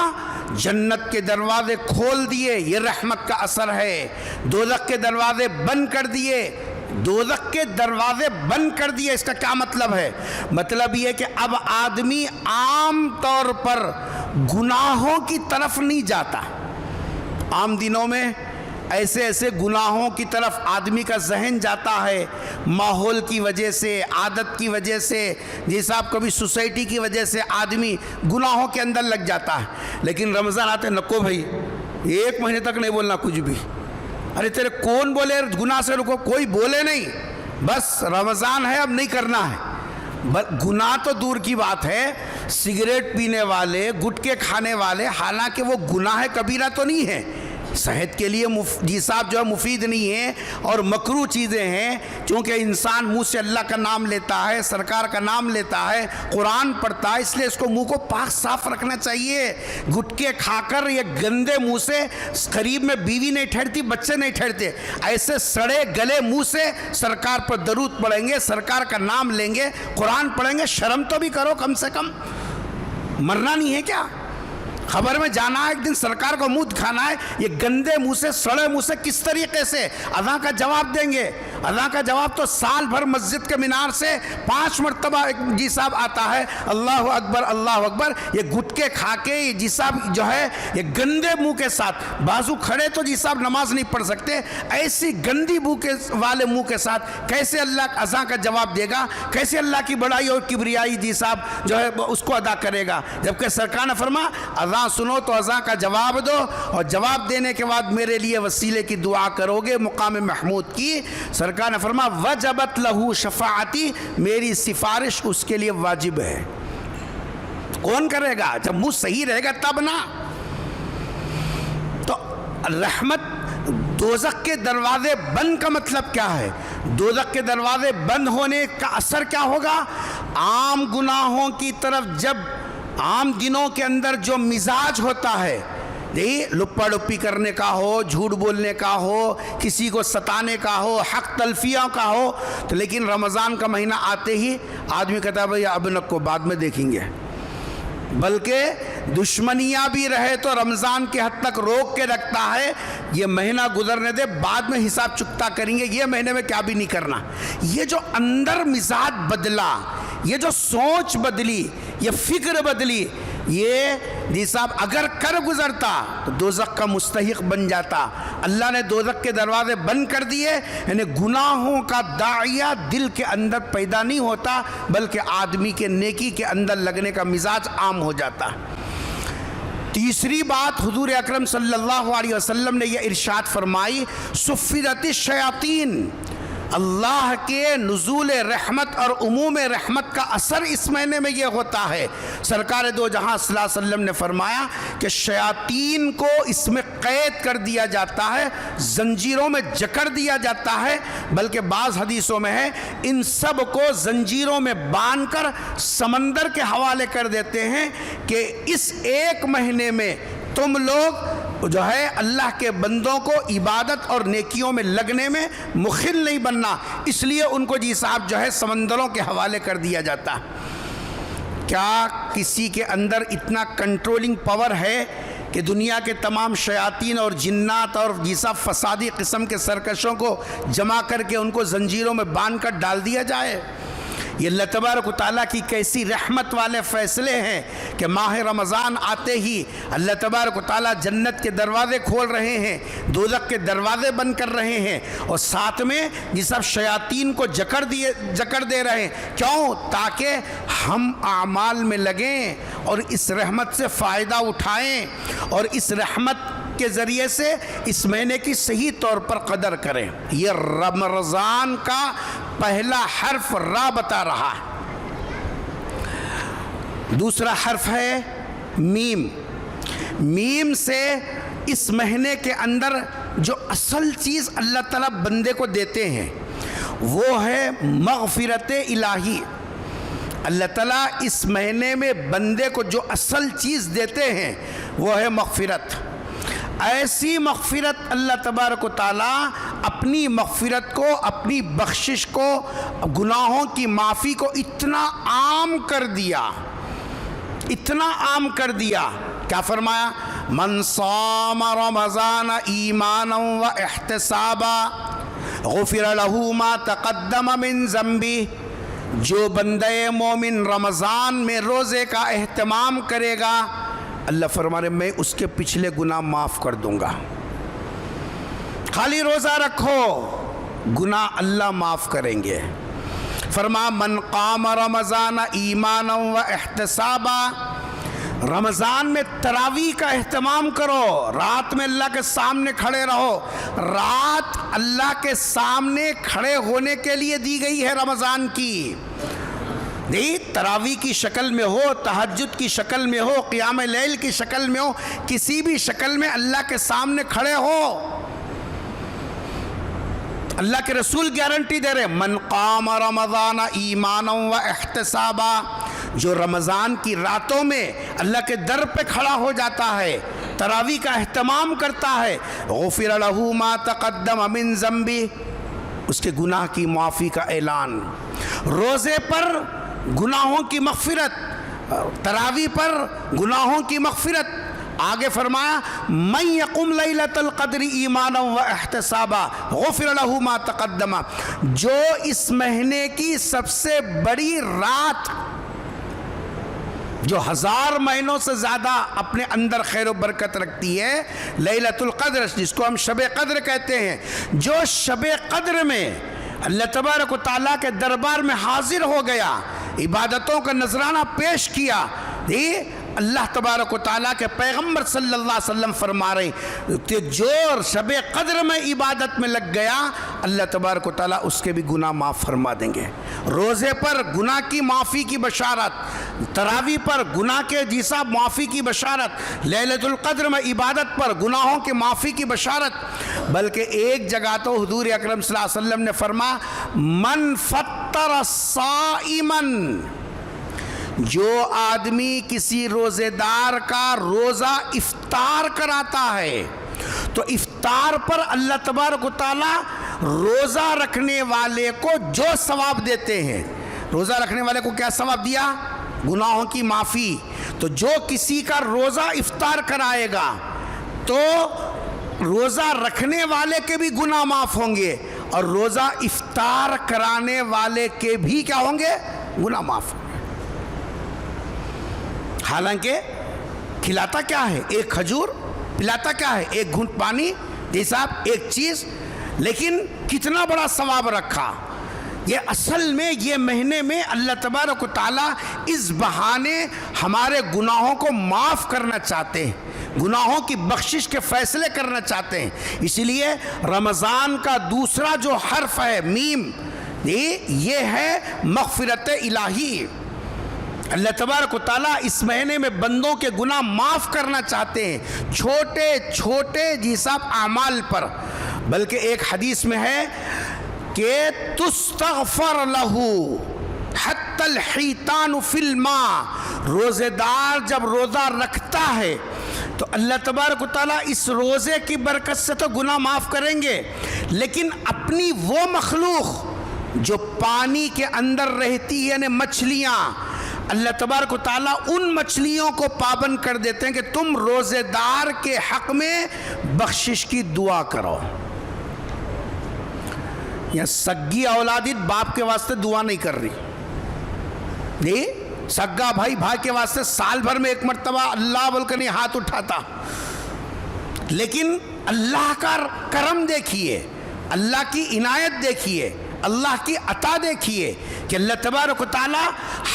جنت کے دروازے کھول دیے، یہ رحمت کا اثر ہے. دوزخ کے دروازے بند کر دیے، دوزخ کے دروازے بند کر دیے. اس کا کیا مطلب ہے؟ مطلب یہ کہ اب آدمی عام طور پر گناہوں کی طرف نہیں جاتا. عام دنوں میں ایسے ایسے گناہوں کی طرف آدمی کا ذہن جاتا ہے، ماحول کی وجہ سے، عادت کی وجہ سے، جس آپ کبھی سوسائٹی کی وجہ سے آدمی گناہوں کے اندر لگ جاتا ہے. لیکن رمضان آتے نکو بھائی 1 مہینے تک نہیں بولنا کچھ بھی. ارے تیرے کون بولے گناہ سے رکو؟ کوئی بولے نہیں، بس رمضان ہے اب نہیں کرنا ہے. گناہ تو دور کی بات ہے، سگریٹ پینے والے، گٹکے کھانے والے، حالانکہ وہ گناہ کبیرہ تو نہیں ہے، صحت کے لیے جی صاحب جو ہے مفید نہیں ہے اور مکروہ چیزیں ہیں. چونکہ انسان منہ سے اللہ کا نام لیتا ہے، سرکار کا نام لیتا ہے، قرآن پڑھتا ہے، اس لیے اس کو منہ کو پاک صاف رکھنا چاہیے. گٹکے کھا کر یہ گندے منہ سے قریب میں بیوی نہیں ٹھہرتی، بچے نہیں ٹھہرتے. ایسے سڑے گلے منہ سے سرکار پر درود پڑھیں گے، سرکار کا نام لیں گے، قرآن پڑھیں گے. شرم تو بھی کرو کم سے کم، مرنا نہیں ہے کیا؟ خبر میں جانا ہے، ایک دن سرکار کو منہ دکھانا ہے. یہ گندے منہ سے، سڑے منہ سے کس طریقے سے اذان کا جواب دیں گے؟ اذان کا جواب تو سال بھر مسجد کے مینار سے 5 مرتبہ جی صاحب آتا ہے، اللہ اکبر اللہ اکبر. یہ گٹکے کھا کے یہ جی صاحب جو ہے یہ گندے منہ کے ساتھ، بازو کھڑے تو جی صاحب نماز نہیں پڑھ سکتے، ایسی گندی والے منہ کے ساتھ کیسے اللہ اذان کا جواب دے گا؟ کیسے اللہ کی بڑائی اور کبریائی جی صاحب جو ہے اس کو ادا کرے گا؟ جبکہ سرکار نے فرمایا اذان سنو تو اذان کا جواب دو، اور جواب دینے کے بعد میرے لیے وسیلے کی دعا کرو گے مقام محمود کی. سرکار نے فرمایا وجبت لہو شفاعتی، میری سفارش اس کے لیے واجب ہے. کون کرے گا؟ جب منہ صحیح رہے گا تب نا. تو رحمت دوزخ کے دروازے بند کا مطلب کیا ہے؟ دوزخ کے دروازے بند ہونے کا اثر کیا ہوگا؟ عام گناہوں کی طرف جب عام دنوں کے اندر جو مزاج ہوتا ہے، لپا لپی کرنے کا ہو، جھوٹ بولنے کا ہو، کسی کو ستانے کا ہو، حق تلفیوں کا ہو، تو لیکن رمضان کا مہینہ آتے ہی آدمی کہتا ہے بھئی اب نک کو بعد میں دیکھیں گے، بلکہ دشمنیاں بھی رہے تو رمضان کے حد تک روک کے رکھتا ہے، یہ مہینہ گزرنے دے بعد میں حساب چکتا کریں گے، یہ مہینے میں کیا بھی نہیں کرنا۔ یہ جو اندر مزاج بدلا، یہ جو سوچ بدلی، یہ فکر بدلی، یہ جی صاحب اگر کر گزرتا تو دوزخ کا مستحق بن جاتا۔ اللہ نے دوزخ کے دروازے بند کر دیے، یعنی گناہوں کا داعیہ دل کے اندر پیدا نہیں ہوتا، بلکہ آدمی کے نیکی کے اندر لگنے کا مزاج عام ہو جاتا۔ تیسری بات حضور اکرم صلی اللہ علیہ وسلم نے یہ ارشاد فرمائی، صفدت الشیاطین، اللہ کے نزول رحمت اور عموم رحمت کا اثر اس مہینے میں یہ ہوتا ہے۔ سرکار دو جہاں صلی اللہ علیہ وسلم نے فرمایا کہ شیاطین کو اس میں قید کر دیا جاتا ہے، زنجیروں میں جکڑ دیا جاتا ہے، بلکہ بعض حدیثوں میں ہے ان سب کو زنجیروں میں باندھ کر سمندر کے حوالے کر دیتے ہیں کہ اس ایک مہینے میں تم لوگ جو ہے اللہ کے بندوں کو عبادت اور نیکیوں میں لگنے میں مخل نہیں بننا، اس لیے ان کو جی صاحب جو ہے سمندروں کے حوالے کر دیا جاتا۔ کیا کسی کے اندر اتنا کنٹرولنگ پاور ہے کہ دنیا کے تمام شیاطین اور جنات اور جی صاحب فسادی قسم کے سرکشوں کو جمع کر کے ان کو زنجیروں میں باندھ کر ڈال دیا جائے؟ یہ اللہ تبارک و تعالیٰ کی کیسی رحمت والے فیصلے ہیں کہ ماہ رمضان آتے ہی اللہ تبارک و تعالیٰ جنت کے دروازے کھول رہے ہیں، دوزخ کے دروازے بند کر رہے ہیں، اور ساتھ میں یہ سب شیاطین کو جکڑ دے رہے ہیں۔ کیوں؟ تاکہ ہم اعمال میں لگیں اور اس رحمت سے فائدہ اٹھائیں اور اس رحمت کے ذریعے سے اس مہینے کی صحیح طور پر قدر کریں۔ یہ رمضان کا پہلا حرف را بتا رہا ہے۔ دوسرا حرف ہے میم۔ میم سے اس مہینے کے اندر جو اصل چیز اللہ تعالیٰ بندے کو دیتے ہیں وہ ہے مغفرت الہی۔ اللہ تعالیٰ اس مہینے میں بندے کو جو اصل چیز دیتے ہیں وہ ہے مغفرت۔ ایسی مغفرت اللہ تبارک و تعالیٰ اپنی مغفرت کو، اپنی بخشش کو، گناہوں کی معافی کو اتنا عام کر دیا، اتنا عام کر دیا۔ کیا فرمایا؟ من صام رمضان ایمانا و احتسابا غفر له ما تقدم من ذنبه، جو بندے مومن رمضان میں روزے کا اہتمام کرے گا اللہ فرما رہے میں اس کے پچھلے گناہ معاف کر دوں گا۔ خالی روزہ رکھو، گناہ اللہ معاف کریں گے۔ فرما من قام رمضان ایمانا و احتسابا، رمضان میں تراویح کا اہتمام کرو، رات میں اللہ کے سامنے کھڑے رہو۔ رات اللہ کے سامنے کھڑے ہونے کے لیے دی گئی ہے رمضان کی، تراویح کی شکل میں ہو، تہجد کی شکل میں ہو، قیام لیل کی شکل میں ہو، کسی بھی شکل میں اللہ کے سامنے کھڑے ہو۔ اللہ کے رسول گارنٹی دے رہے من قام رمضان ایمانا و احتسابا، جو رمضان کی راتوں میں اللہ کے در پہ کھڑا ہو جاتا ہے، تراویح کا اہتمام کرتا ہے، غفر له ما تقدم من ذنبه، اس کے گناہ کی معافی کا اعلان۔ روزے پر گناہوں کی مغفرت، تراویح پر گناہوں کی مغفرت۔ آگے فرمایا من یقم لیلۃ القدر ایمانا و احتسابا غفر له ما تقدم، جو اس مہینے کی سب سے بڑی رات، جو 1000 مہینوں سے زیادہ اپنے اندر خیر و برکت رکھتی ہے، لیلۃ القدر، جس کو ہم شب قدر کہتے ہیں، جو شب قدر میں اللہ تبارک و تعالیٰ کے دربار میں حاضر ہو گیا، عبادتوں کا نذرانہ پیش کیا، اللہ تبارک و تعالیٰ کے پیغمبر صلی اللہ علیہ وسلم فرما رہے ہیں کہ جو شب قدر میں عبادت میں لگ گیا اللہ تبارک و تعالیٰ اس کے بھی گناہ معاف فرما دیں گے. روزے پر گناہ کی معافی کی بشارت، تراویح پر گناہ کے جیسا معافی کی بشارت، لیلۃ القدر میں عبادت پر گناہوں کی معافی کی بشارت. بلکہ ایک جگہ تو حضور اکرم صلی اللہ علیہ وسلم نے فرمایا من فطر صائما، جو آدمی کسی روزے دار کا روزہ افطار کراتا ہے تو افطار پر اللہ تبارک و تعالیٰ روزہ رکھنے والے کو جو ثواب دیتے ہیں، روزہ رکھنے والے کو کیا ثواب دیا؟ گناہوں کی معافی. تو جو کسی کا روزہ افطار کرائے گا تو روزہ رکھنے والے کے بھی گناہ معاف ہوں گے اور روزہ افطار کرانے والے کے بھی کیا ہوں گے؟ گناہ معاف ہوں گے. حالانکہ کھلاتا کیا ہے؟ ایک کھجور. پلاتا کیا ہے؟ ایک گھونٹ پانی. صاحب ایک چیز، لیکن کتنا بڑا ثواب رکھا. یہ اصل میں یہ مہینے میں اللہ تبارک و تعالیٰ اس بہانے ہمارے گناہوں کو معاف کرنا چاہتے ہیں، گناہوں کی بخشش کے فیصلے کرنا چاہتے ہیں. اسی لیے رمضان کا دوسرا جو حرف ہے میم، یہ ہے مغفرت الہی. اللہ تبارک و تعالیٰ اس مہینے میں بندوں کے گناہ معاف کرنا چاہتے ہیں، چھوٹے چھوٹے صاحب اعمال پر. بلکہ ایک حدیث میں ہے کہ تستغفر لہ حتی الحیتان فی الماء، روزے دار جب روزہ رکھتا ہے تو اللہ تبارک و تعالیٰ اس روزے کی برکت سے تو گناہ معاف کریں گے، لیکن اپنی وہ مخلوق جو پانی کے اندر رہتی ہے یعنی مچھلیاں، اللہ تبارک و تعالیٰ ان مچھلیوں کو پابند کر دیتے ہیں کہ تم روزے دار کے حق میں بخشش کی دعا کرو. یا سگی اولادی باپ کے واسطے دعا نہیں کر رہی، سگا بھائی کے واسطے سال بھر میں ایک مرتبہ اللہ بول کر نہیں ہاتھ اٹھاتا. لیکن اللہ کا کرم دیکھیے، اللہ کی عنایت دیکھیے، اللہ کی عطا دیکھیے کہ اللہ تبارک و تعالیٰ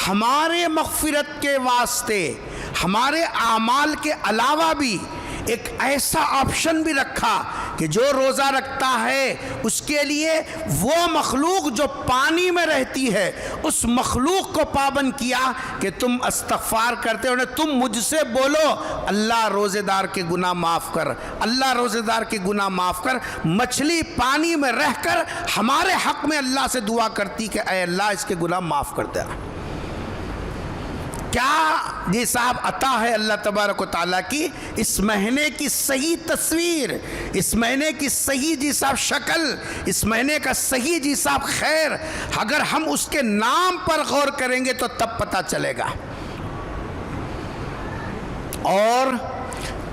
ہمارے مغفرت کے واسطے ہمارے اعمال کے علاوہ بھی ایک ایسا آپشن بھی رکھا کہ جو روزہ رکھتا ہے اس کے لیے وہ مخلوق جو پانی میں رہتی ہے اس مخلوق کو پابند کیا کہ تم استغفار کرتے ہو، تم مجھ سے بولو اللہ روزے دار کے گناہ معاف کر، اللہ روزے دار کے گناہ معاف کر. مچھلی پانی میں رہ کر ہمارے حق میں اللہ سے دعا کرتی کہ اے اللہ اس کے گناہ معاف کر دے. کیا صاحب عطا ہے اللہ تبارک و تعالیٰ کی. اس مہینے کی صحیح تصویر، اس مہینے کی صحیح صاحب شکل، اس مہینے کا صحیح صاحب خیر اگر ہم اس کے نام پر غور کریں گے تو تب پتہ چلے گا. اور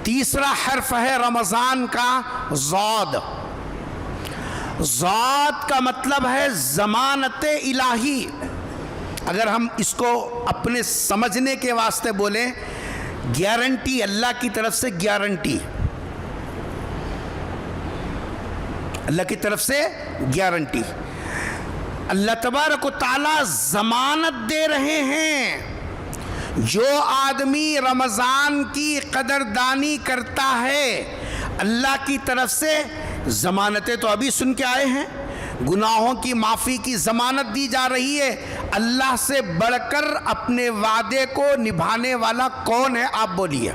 تیسرا حرف ہے رمضان کا ضاد. ضاد کا مطلب ہے ضمانت الہی. اگر ہم اس کو اپنے سمجھنے کے واسطے بولیں، گارنٹی، اللہ کی طرف سے گارنٹی، اللہ کی طرف سے گارنٹی. اللہ تبارک و تعالیٰ ضمانت دے رہے ہیں جو آدمی رمضان کی قدردانی کرتا ہے اللہ کی طرف سے ضمانتیں تو ابھی سن کے آئے ہیں. گناہوں کی معافی کی ضمانت دی جا رہی ہے. اللہ سے بڑھ کر اپنے وعدے کو نبھانے والا کون ہے؟ آپ بولیے.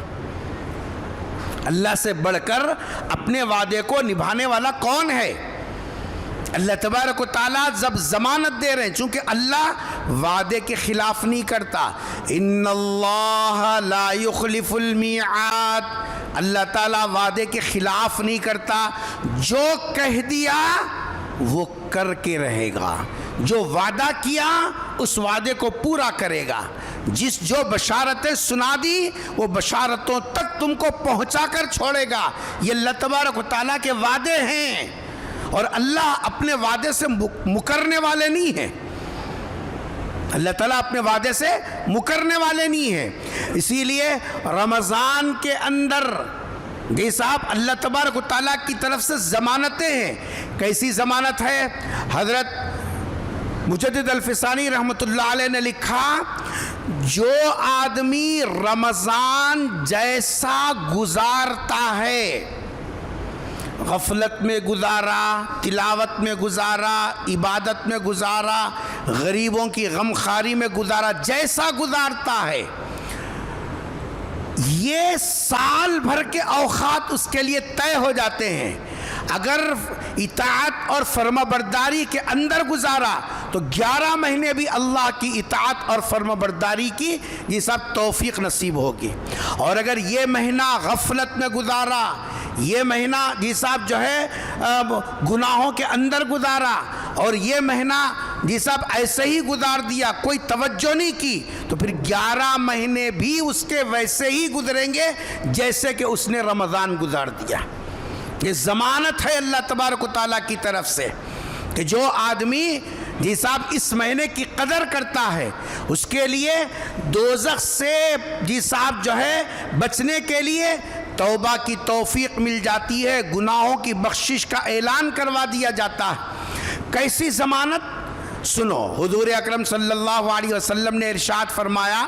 اللہ سے بڑھ کر اپنے وعدے کو نبھانے والا کون ہے؟ اللہ تبارک و تعالیٰ جب ضمانت دے رہے ہیں، چونکہ اللہ وعدے کے خلاف نہیں کرتا. ان اللہ لا یخلف المیعاد، اللہ تعالیٰ وعدے کے خلاف نہیں کرتا. جو کہہ دیا وہ کر کے رہے گا، جو وعدہ کیا اس وعدے کو پورا کرے گا. جو بشارتیں سنا دی وہ بشارتوں تک تم کو پہنچا کر چھوڑے گا. یہ اللہ تبارک و تعالیٰ کے وعدے ہیں اور اللہ اپنے وعدے سے مکرنے والے نہیں ہیں. اللہ تعالیٰ اپنے وعدے سے مکرنے والے نہیں ہیں. اسی لیے رمضان کے اندر صاحب اللہ تبارک و تعالیٰ کی طرف سے ضمانتیں ہیں. کیسی ضمانت ہے؟ حضرت مجدد الفسانی رحمۃ اللہ علیہ نے لکھا جو آدمی رمضان جیسا گزارتا ہے، غفلت میں گزارا، تلاوت میں گزارا، عبادت میں گزارا، غریبوں کی غمخواری میں گزارا، جیسا گزارتا ہے، یہ سال بھر کے اوقات اس کے لیے طے ہو جاتے ہیں۔ اگر اطاعت اور فرما برداری کے اندر گزارا تو 11 مہینے بھی اللہ کی اطاعت اور فرما برداری کی یہ سب توفیق نصیب ہوگی۔ اور اگر یہ مہینہ غفلت میں گزارا، یہ مہینہ جی صاحب جو ہے گناہوں کے اندر گزارا، اور یہ مہینہ جی صاحب ایسے ہی گزار دیا، کوئی توجہ نہیں کی، تو پھر 11 مہینے بھی اس کے ویسے ہی گزریں گے جیسے کہ اس نے رمضان گزار دیا۔ یہ ضمانت ہے اللہ تبارک و تعالیٰ کی طرف سے کہ جو آدمی جی صاحب اس مہینے کی قدر کرتا ہے اس کے لیے دوزخ سے جی صاحب جو ہے بچنے کے لیے توبہ کی توفیق مل جاتی ہے، گناہوں کی بخشش کا اعلان کروا دیا جاتا ہے۔ کیسی ضمانت؟ سنو، حضور اکرم صلی اللہ علیہ وسلم نے ارشاد فرمایا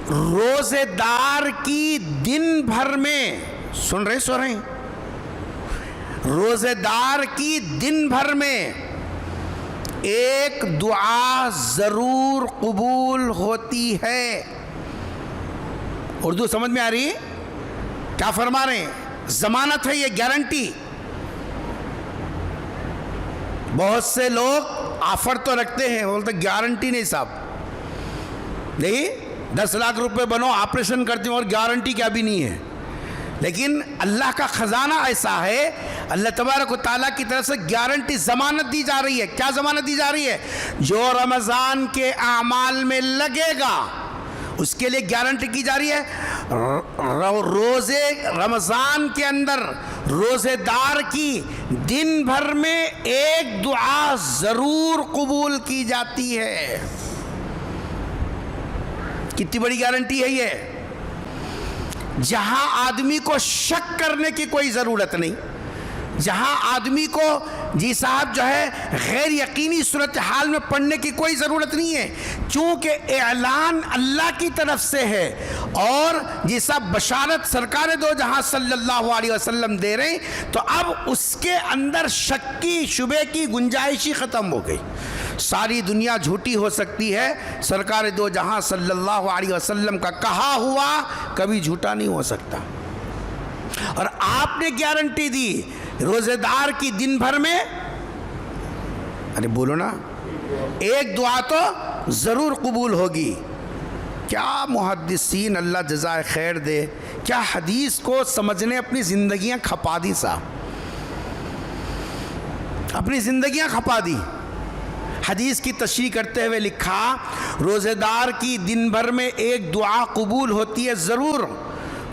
روزے دار کی دن بھر میں، سن رہے روزے دار کی دن بھر میں ایک دعا ضرور قبول ہوتی ہے۔ اردو سمجھ میں آ رہی ہے کیا فرما رہے ہیں؟ ضمانت ہے، یہ گارنٹی۔ بہت سے لوگ آفر تو رکھتے ہیں، بولتے گارنٹی نہیں صاحب، نہیں 10 لاکھ روپے بنو آپریشن کرتے ہیں اور گارنٹی کیا بھی نہیں ہے۔ لیکن اللہ کا خزانہ ایسا ہے، اللہ تبارک و تعالیٰ کی طرف سے گارنٹی، ضمانت دی جا رہی ہے۔ کیا ضمانت دی جا رہی ہے؟ جو رمضان کے اعمال میں لگے گا اس کے لیے گارنٹی کی جا رہی ہے، روزے رمضان کے اندر روزے دار کی دن بھر میں ایک دعا ضرور قبول کی جاتی ہے۔ کتنی بڑی گارنٹی ہے یہ، جہاں آدمی کو شک کرنے کی کوئی ضرورت نہیں، جہاں آدمی کو جی صاحب جو ہے غیر یقینی صورتحال میں پڑھنے کی کوئی ضرورت نہیں ہے، چونکہ اعلان اللہ کی طرف سے ہے اور جی صاحب بشارت سرکار دو جہاں صلی اللہ علیہ وسلم دے رہے ہیں، تو اب اس کے اندر شک کی شبے کی گنجائش ہی ختم ہو گئی۔ ساری دنیا جھوٹی ہو سکتی ہے، سرکار دو جہاں صلی اللہ علیہ وسلم کا کہا ہوا کبھی جھوٹا نہیں ہو سکتا۔ اور آپ نے گارنٹی دی روزے دار کی دن بھر میں، ارے بولو نا، ایک دعا تو ضرور قبول ہوگی۔ کیا محدثین، اللہ جزائے خیر دے، کیا حدیث کو سمجھنے اپنی زندگیاں کھپا دی صاحب، اپنی زندگیاں کھپا دی۔ حدیث کی تشریح کرتے ہوئے لکھا روزے دار کی دن بھر میں ایک دعا قبول ہوتی ہے ضرور۔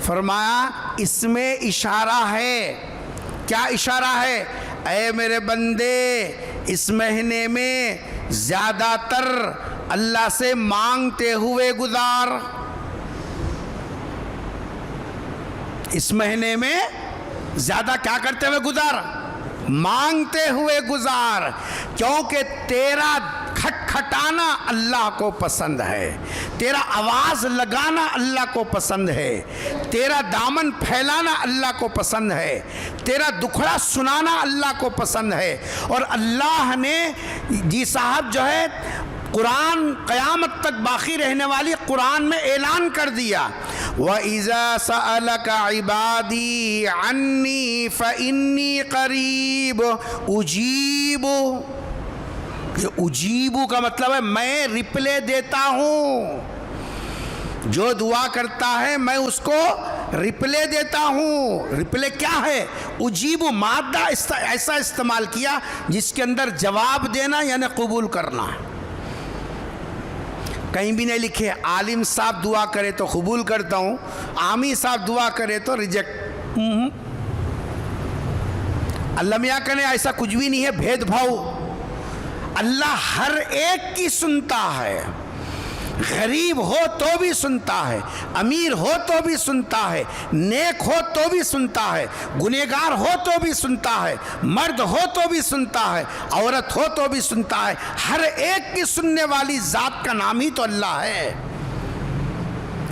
فرمایا اس میں اشارہ ہے۔ کیا اشارہ ہے؟ اے میرے بندے، اس مہینے میں زیادہ تر اللہ سے مانگتے ہوئے گزار، اس مہینے میں زیادہ کیا کرتے ہوئے گزار؟ مانگتے ہوئے گزار، کیونکہ تیرا کھٹکھٹانا اللہ کو پسند ہے، تیرا آواز لگانا اللہ کو پسند ہے، تیرا دامن پھیلانا اللہ کو پسند ہے، تیرا دکھڑا سنانا اللہ کو پسند ہے۔ اور اللہ نے جی صاحب جو ہے قرآن قیامت تک باقی رہنے والی قرآن میں اعلان کر دیا وَإِذَا سَأَلَكَ عِبَادِي عَنِّي فَإِنِّي قَرِيبٌ أُجِيبُ۔ یہ اجیبو کا مطلب ہے میں رپلے دیتا ہوں، جو دعا کرتا ہے میں اس کو رپلے دیتا ہوں۔ رپلے کیا ہے؟ اجیبو مادہ ایسا استعمال کیا جس کے اندر جواب دینا یعنی قبول کرنا۔ کہیں بھی نہیں لکھے عالم صاحب دعا کرے تو قبول کرتا ہوں، عامی صاحب دعا کرے تو ریجیکٹ۔ اللہ میاں کہنے ایسا کچھ بھی نہیں ہے، بھید بھاؤ۔ اللہ ہر ایک کی سنتا ہے، غریب ہو تو بھی سنتا ہے، امیر ہو تو بھی سنتا ہے، نیک ہو تو بھی سنتا ہے، گنہگار ہو تو بھی سنتا ہے، مرد ہو تو بھی سنتا ہے، عورت ہو تو بھی سنتا ہے۔ ہر ایک کی سننے والی ذات کا نام ہی تو اللہ ہے۔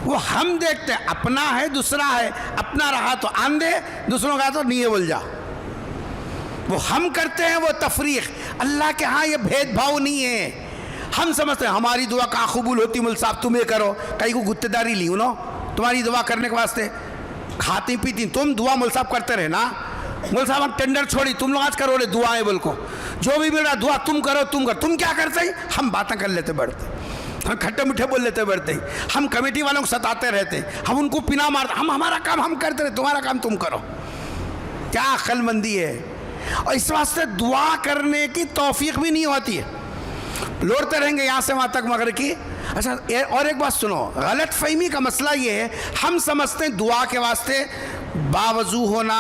وہ ہم دیکھتے ہیں اپنا ہے دوسرا ہے، اپنا رہا تو آن دے، دوسروں کا تو نہیں بول جا۔ وہ ہم کرتے ہیں وہ تفریق، اللہ کے ہاں یہ بھید بھاؤ نہیں ہے۔ ہم سمجھتے ہیں ہماری دعا کہاں قبول ہوتی، مول صاحب تمہیں کرو، کہیں کو گتے داری لی انہوں تمہاری دعا کرنے کے واسطے، کھاتی پیتی تم دعا مول صاحب کرتے رہے نا، مول صاحب ہم ٹینڈر چھوڑی، تم لوگ آج کرو رہے دعائیں، بول کو جو بھی مل رہا دعا تم کرو، تم کیا کرتے ہیں؟ ہم باتیں کر لیتے بڑھتے، ہم کھٹے میٹھے بول لیتے بڑھتے، ہم کمیٹی والوں کو ستاتے رہتے، ہم ان کو پنا مارتے، ہم ہمارا کام ہم کرتے رہے، تمہارا کام تم کرو۔ کیا عقل مندی ہے؟ اور اس واسطے دعا کرنے کی توفیق بھی نہیں ہوتی ہے، لوٹتے رہیں گے یہاں سے وہاں تک مگر کی۔ اچھا اور ایک بات سنو، غلط فہمی کا مسئلہ یہ ہے، ہم سمجھتے ہیں دعا کے واسطے باوضو ہونا،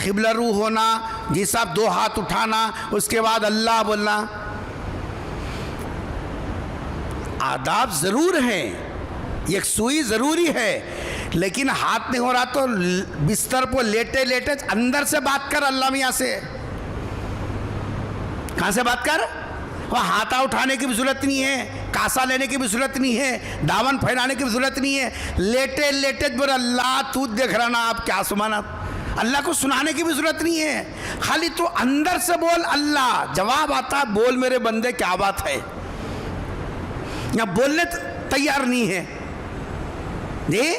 قبلہ رو ہونا، جی صاحب 2 ہاتھ اٹھانا، اس کے بعد اللہ بولنا۔ آداب ضرور ہیں، یکسوئی ضروری ہے، لیکن ہاتھ نہیں ہو رہا تو بستر پہ لیٹے لیٹے اندر سے بات کر اللہ میاں سے۔ کہاں سے بات کر؟ وہ ہاتھا اٹھانے کی بھی ضرورت نہیں ہے، کاسا لینے کی بھی ضرورت نہیں ہے، دامن پھیلانے کی بھی ضرورت نہیں ہے، لیٹے لیٹے بول اللہ تو دیکھ رہا نا آپ کیا سمانت، اللہ کو سنانے کی بھی ضرورت نہیں ہے، خالی تو اندر سے بول اللہ، جواب آتا بول میرے بندے کیا بات ہے، یا بولنے تیار نہیں ہے۔ جی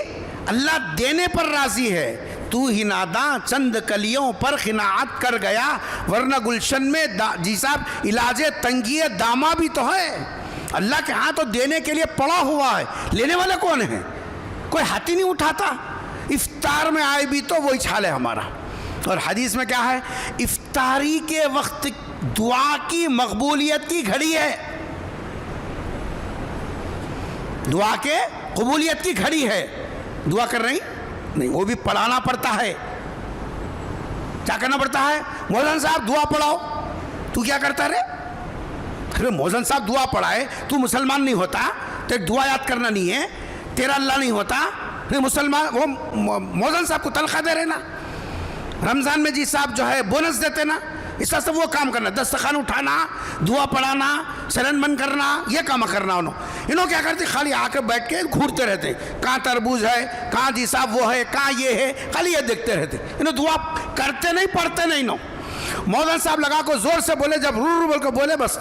اللہ دینے پر راضی ہے، تو ہی ناداں چند کلیوں پر قناعت کر گیا، ورنہ گلشن میں جی صاحب علاج تنگی داما بھی تو ہے۔ اللہ کے ہاں تو دینے کے لیے پڑا ہوا ہے، لینے والے کون ہیں؟ کوئی ہاتھ ہی نہیں اٹھاتا۔ افطار میں آئے بھی تو وہی چھال ہے ہمارا، اور حدیث میں کیا ہے؟ افطاری کے وقت دعا کی مقبولیت کی گھڑی ہے، دعا کے قبولیت کی گھڑی ہے۔ دعا کر رہی نہیں، وہ بھی پڑھانا پڑتا ہے۔ کیا کرنا پڑتا ہے؟ مولانا صاحب دعا پڑھاؤ، تو کیا کرتا رہے؟ ارے مولانا صاحب دعا پڑھائے، تو مسلمان نہیں ہوتا، تو ایک دعا یاد کرنا نہیں ہے، تیرا اللہ نہیں ہوتا، نہیں مسلمان، وہ مولانا صاحب کو تنخواہ دے رہے نا، رمضان میں جی صاحب جو ہے بونس دیتے نا، اس طرح سے وہ کام کرنا، دستخوان اٹھانا، دعا پڑھانا، سرن بند کرنا، یہ کام کرنا۔ انہوں کیا کرتے؟ خالی آ کے بیٹھ کے گھورتے رہتے، کہاں تربوز ہے، کہاں جی صاحب وہ ہے، کہاں یہ ہے، خالی یہ دیکھتے رہتے، انہوں دعا کرتے نہیں، پڑھتے نہیں۔ نو مولانا صاحب لگا کو زور سے بولے، جب رو رو بول کے بولے بس۔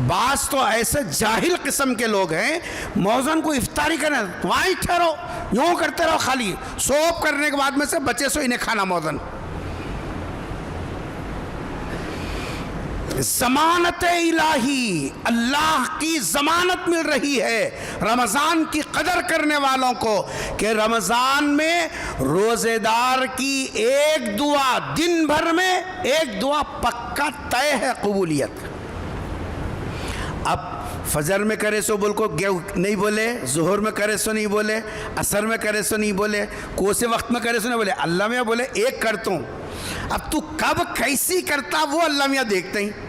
بعض تو ایسے جاہل قسم کے لوگ ہیں، موزن کو افطاری کرنا، وہاں ٹھہرو، یوں کرتے رہو، خالی سوپ کرنے کے بعد میں سے بچے سو انہیں کھانا موزن۔ ضمانت الہی، اللہ کی ضمانت مل رہی ہے رمضان کی قدر کرنے والوں کو، کہ رمضان میں روزے دار کی ایک دعا، دن بھر میں ایک دعا پکا طے ہے قبولیت۔ اب فجر میں کرے سو بول کو نہیں بولے، ظہر میں کرے سو نہیں بولے، عصر میں کرے سو نہیں بولے، کوسے وقت میں کرے سو نہیں بولے، اللہ میاں بولے ایک کرتا ہوں۔ اب تو کب کیسی کرتا وہ اللہ میاں دیکھتے ہیں،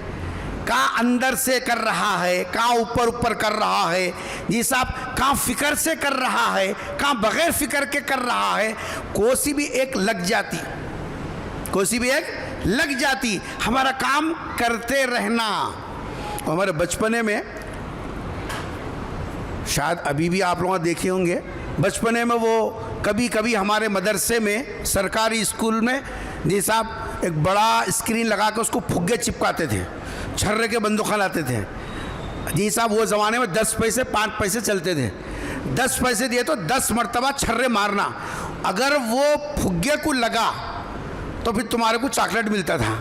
کہاں اندر سے کر رہا ہے، کہاں اوپر کر رہا ہے، جی صاحب کہاں فکر سے کر رہا ہے، کہاں بغیر فکر کے کر رہا ہے، کوسی بھی ایک لگ جاتی، کوسی بھی ایک لگ جاتی۔ ہمارا کام کرتے رہنا۔ ہمارے بچپنے میں شاید ابھی بھی آپ لوگ دیکھے ہوں گے، بچپنے میں وہ کبھی کبھی ہمارے مدرسے میں سرکاری اسکول میں جی صاحب ایک بڑا اسکرین لگا کے اس کو پھگے چپکاتے تھے، چھرے کے بندوقیں لاتے تھے جی صاحب۔ وہ زمانے میں 10 پیسے 5 پیسے چلتے تھے، 10 پیسے دیے تو 10 مرتبہ چھرے مارنا، اگر وہ پھگے کو لگا تو پھر تمہارے کو چاکلیٹ ملتا تھا۔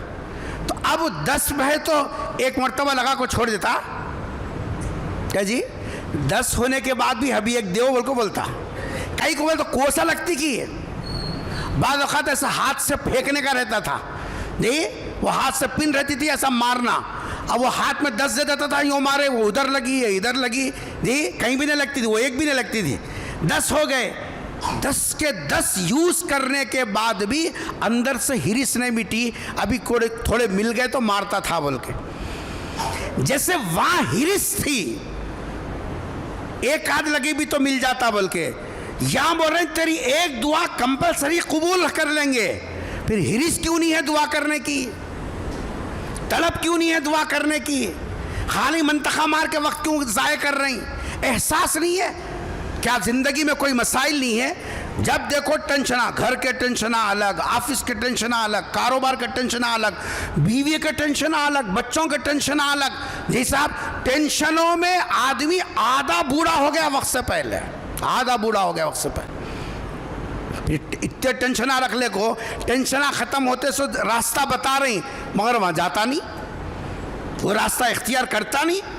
تو اب 10 بھائی تو ایک مرتبہ لگا کو چھوڑ دیتا کیا جی، 10 ہونے کے بعد بھی ابھی ایک دیو بول کو بولتا، کئی کو بول تو کوسا لگتی کی، بعض اوقات ایسا ہاتھ سے پھینکنے کا رہتا تھا جی، وہ ہاتھ سے پن رہتی تھی ایسا مارنا، اب وہ ہاتھ میں 10 دے دیتا تھا، یوں مارے، وہ ادھر لگی ہے ادھر لگی جی، کہیں بھی نہیں لگتی تھی، وہ ایک بھی نہیں لگتی تھی۔ 10 ہو گئے، 10 کے 10 یوز کرنے کے بعد بھی اندر سے ہرس نہیں مٹی، ابھی تھوڑے مل گئے تو مارتا تھا بول کے، جیسے وہاں ہرس تھی ایک آدھ لگی بھی تو مل جاتا، بلکہ یہاں بول رہے ہیں تیری ایک دعا کمپلسری قبول کر لیں گے. پھر ہرس کیوں نہیں ہے دعا کرنے کی؟ طلب کیوں نہیں ہے دعا کرنے کی؟ خالی منطقہ مار کے وقت کیوں ضائع کر رہی؟ احساس نہیں ہے کیا زندگی میں کوئی مسائل نہیں ہے؟ جب دیکھو ٹینشنہ، گھر کے ٹینشنہ الگ، آفس کے ٹینشنہ الگ، کاروبار کے ٹینشنہ الگ، بیوی کے ٹینشنہ الگ، بچوں کے ٹینشنہ الگ. جی صاحب ٹینشنوں میں آدمی آدھا بوڑھا ہو گیا وقت سے پہلے، آدھا بوڑھا ہو گیا وقت سے پہلے. اتنے ٹینشنہ رکھ لے کو ٹینشنہ ختم ہوتے سو راستہ بتا رہی مگر وہاں جاتا نہیں، وہ راستہ اختیار کرتا نہیں.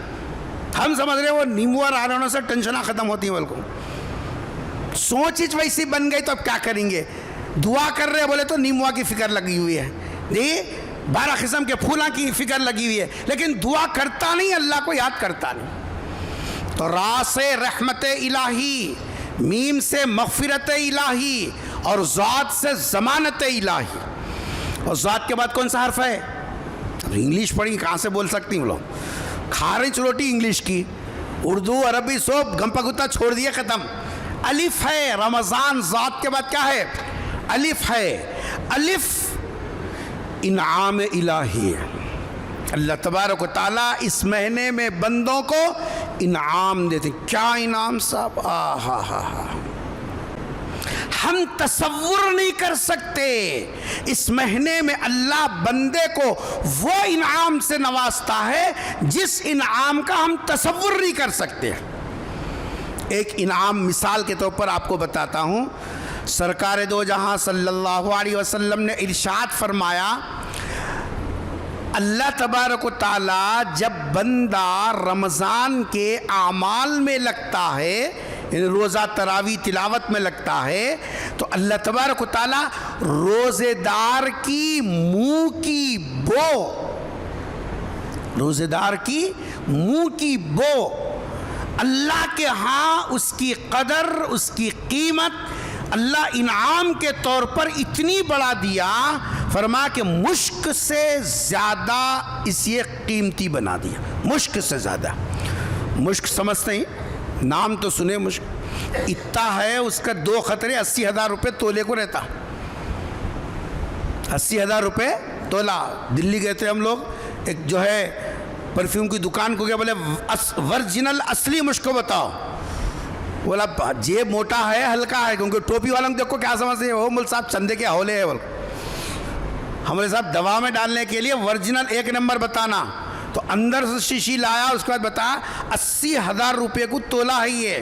ہم سمجھ رہے وہ نیمبو اور آرانوں سے ٹینشنہ ختم ہوتی ہیں، بالکل سوچ ہی ویسی بن گئی تو اب کیا کریں گے؟ دعا کر رہے بولے تو نیمبوا کی فکر لگی ہوئی ہے، جی 12 قسم کے پھولاں کی فکر لگی ہوئی ہے، لیکن دعا کرتا نہیں، اللہ کو یاد کرتا نہیں. تو را سے رحمت الہی، میم سے مغفرت الہی، اور ذات سے ضمانت الہی. اور ذات کے بعد کون سا حرف ہے؟ اب انگلش پڑھی کہاں سے بول سکتی ہوں لوگ، کھا رہی روٹی انگلش کی، اردو عربی سب گھمپا گتا چھوڑ دیے، ختم. الف ہے رمضان، ذات کے بعد کیا ہے؟ الف ہے. الف انعام الہی ہے. اللہ تبارک و تعالیٰ اس مہینے میں بندوں کو انعام دیتے. کیا انعام صاحب، ہاں ہاں ہاں، ہم تصور نہیں کر سکتے. اس مہینے میں اللہ بندے کو وہ انعام سے نوازتا ہے جس انعام کا ہم تصور نہیں کر سکتے. ایک انعام مثال کے طور پر آپ کو بتاتا ہوں. سرکار دو جہاں صلی اللہ علیہ وسلم نے ارشاد فرمایا، اللہ تبارک و تعالیٰ جب بندہ رمضان کے اعمال میں لگتا ہے، یعنی روزہ تراویح تلاوت میں لگتا ہے، تو اللہ تبارک و تعالیٰ روزے دار کی منہ کی بو، روزے دار کی منہ کی بو اللہ کے ہاں اس کی قدر، اس کی قیمت اللہ انعام کے طور پر اتنی بڑھا دیا، فرما کہ مشک سے زیادہ اسے قیمتی بنا دیا. مشک سے زیادہ. مشک سمجھتے ہیں، نام تو سنے مشک، اتنا ہے اس کا 2 خطرے 80,000 روپے تولے کو رہتا. 80,000 روپے تولا. دلی گئے تھے ہم لوگ، ایک جو ہے پرفیوم کی دکان کو گیا، بولے ورجنل اصلی مشک کو بتاؤ. بولا جیب موٹا ہے ہلکا ہے، کیونکہ ٹوپی والوں کو دیکھو کیا سمجھتے ہیں، وہ مول صاحب چندے کے حولے ہے. بول ہمارے صاحب دوا میں ڈالنے کے لیے ورجنل 1 نمبر بتانا، تو اندر سے شیشی لایا، اس کے بعد بتایا 80,000 روپے کو تولا ہے یہ.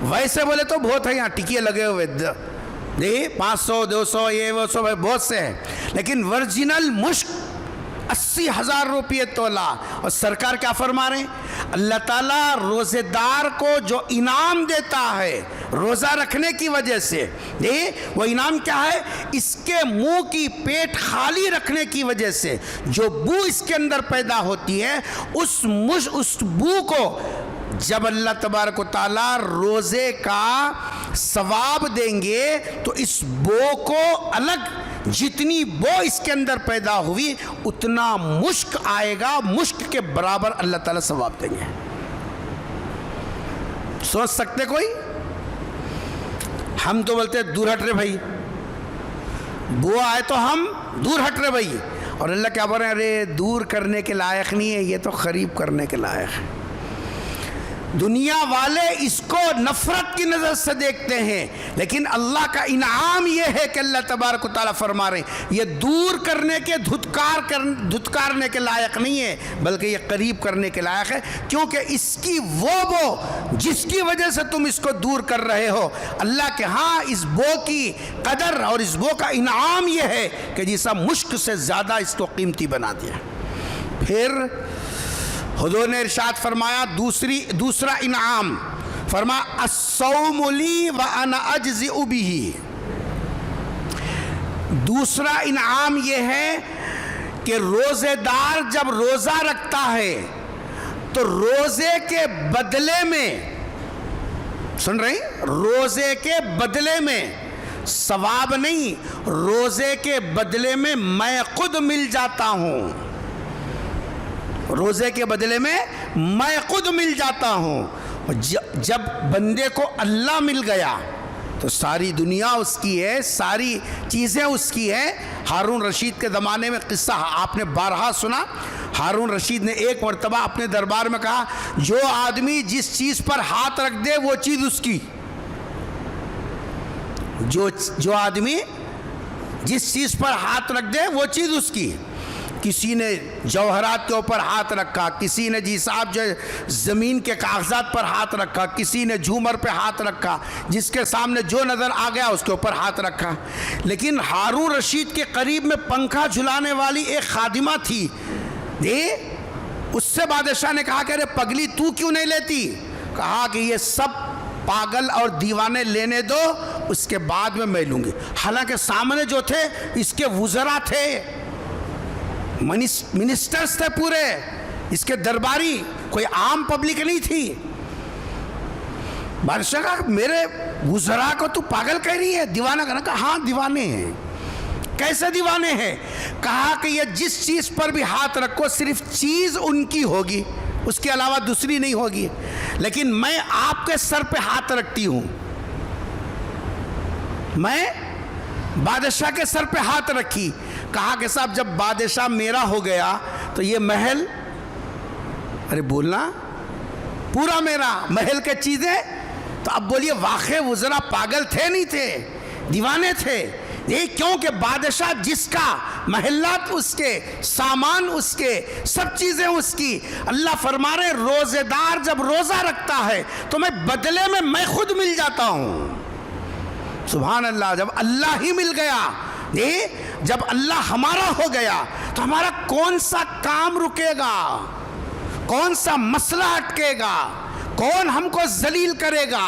ویسے بولے تو بہت ہے، یہاں ٹکیے لگے ہوئے جی 500 200 یہ وہ سب بہت سے ہیں، لیکن ورجنل مشک 80,000 روپے تولا. اور سرکار کیا فرما رہے ہیں؟ اللہ تعالیٰ روزے دار کو جو انعام دیتا ہے روزہ رکھنے کی وجہ سے، وہ انعام کیا ہے؟ اس کے منہ کی پیٹ خالی رکھنے کی وجہ سے جو بو اس کے اندر پیدا ہوتی ہے، اس بو کو جب اللہ تبارک و تعالیٰ روزے کا ثواب دیں گے تو اس بو کو الگ، جتنی بو اس کے اندر پیدا ہوئی اتنا مشک آئے گا، مشک کے برابر اللہ تعالیٰ ثواب دیں گے. سوچ سکتے کوئی؟ ہم تو بولتے دور ہٹ رہے بھائی، بو آئے تو ہم دور ہٹ رہے بھائی، اور اللہ کیا بول رہے ہیں؟ ارے دور کرنے کے لائق نہیں ہے، یہ تو قریب کرنے کے لائق ہے. دنیا والے اس کو نفرت کی نظر سے دیکھتے ہیں، لیکن اللہ کا انعام یہ ہے کہ اللہ تبارک و تعالیٰ فرما رہے ہیں یہ دور کرنے کے دھتکارنے کے لائق نہیں ہے، بلکہ یہ قریب کرنے کے لائق ہے، کیونکہ اس کی وہ بو جس کی وجہ سے تم اس کو دور کر رہے ہو، اللہ کے ہاں اس بو کی قدر اور اس بو کا انعام یہ ہے کہ جیسا مشک سے زیادہ اس کو قیمتی بنا دیا. پھر حضور نے ارشاد فرمایا دوسرا انعام، فرمایا الصوم لی وانا اجزئ بہ. دوسرا انعام یہ ہے کہ روزے دار جب روزہ رکھتا ہے تو روزے کے بدلے میں، سن رہے ہیں، روزے کے بدلے میں ثواب نہیں، روزے کے بدلے میں میں خود مل جاتا ہوں. روزے کے بدلے میں میں خود مل جاتا ہوں. جب بندے کو اللہ مل گیا تو ساری دنیا اس کی ہے, ساری چیزیں اس کی ہیں. ہارون رشید کے زمانے میں قصہ آپ نے بارہا سنا. ہارون رشید نے ایک مرتبہ اپنے دربار میں کہا, جو آدمی جس چیز پر ہاتھ رکھ دے وہ چیز اس کی. جو آدمی جس چیز پر ہاتھ رکھ دے وہ چیز اس کی. کسی نے جوہرات کے اوپر ہاتھ رکھا, کسی نے جی صاحب جو زمین کے کاغذات پر ہاتھ رکھا, کسی نے جھومر پہ ہاتھ رکھا, جس کے سامنے جو نظر آ گیا اس کے اوپر ہاتھ رکھا. لیکن ہارون رشید کے قریب میں پنکھا جھلانے والی ایک خادمہ تھی. اس سے بادشاہ نے کہا کہ ارے پگلی تو کیوں نہیں لیتی؟ کہا کہ یہ سب پاگل اور دیوانے لینے دو, اس کے بعد میں لوں گی. حالانکہ سامنے جو تھے اس کے وزراء تھے, منسٹرز تھے پورے, اس کے درباری, کوئی عام پبلک نہیں تھی. بادشاہ کہا میرے وزراء کو تو پاگل کہہ رہی ہے, دیوانہ کہنا. کہا ہاں دیوانے ہیں. کیسے دیوانے ہیں؟ کہا کہ یہ جس چیز پر بھی ہاتھ رکھو صرف چیز ان کی ہوگی, اس کے علاوہ دوسری نہیں ہوگی. لیکن میں آپ کے سر پہ ہاتھ رکھتی ہوں. میں بادشاہ کے سر پہ ہاتھ رکھی. کہا کہ صاحب جب بادشاہ میرا ہو گیا تو یہ محل, ارے بولنا, پورا میرا محل کے چیزیں. تو اب بولیے واقع وزراء پاگل تھے نہیں تھے, دیوانے تھے؟ یہ کیوں کہ بادشاہ جس کا, محلات اس کے, سامان اس کے, سب چیزیں اس کی. اللہ فرما رہے روزے دار جب روزہ رکھتا ہے تو میں بدلے میں خود مل جاتا ہوں. سبحان اللہ. جب اللہ ہی مل گیا, جب اللہ ہمارا ہو گیا تو ہمارا کون سا کام رکے گا, کون سا مسئلہ اٹکے گا, کون ہم کو ذلیل کرے گا,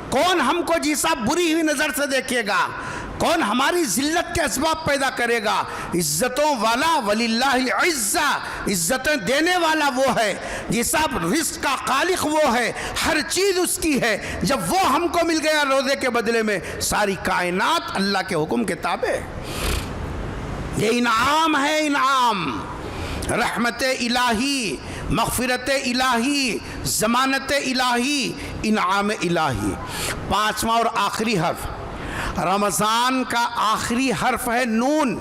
کون ہم کو جی صاحب بری ہوئی نظر سے دیکھے گا, کون ہماری ذلت کے اسباب پیدا کرے گا. عزتوں والا وللہ العزہ, عزتیں دینے والا وہ ہے, جی صاحب رزق کا خالق وہ ہے, ہر چیز اس کی ہے. جب وہ ہم کو مل گیا روزے کے بدلے میں, ساری کائنات اللہ کے حکم کے تابع ہے. یہ انعام ہے, انعام, رحمت الہی, مغفرت الہی, ضمانت الہی, انعام الہی. پانچواں اور آخری حرف, رمضان کا آخری حرف ہے نون.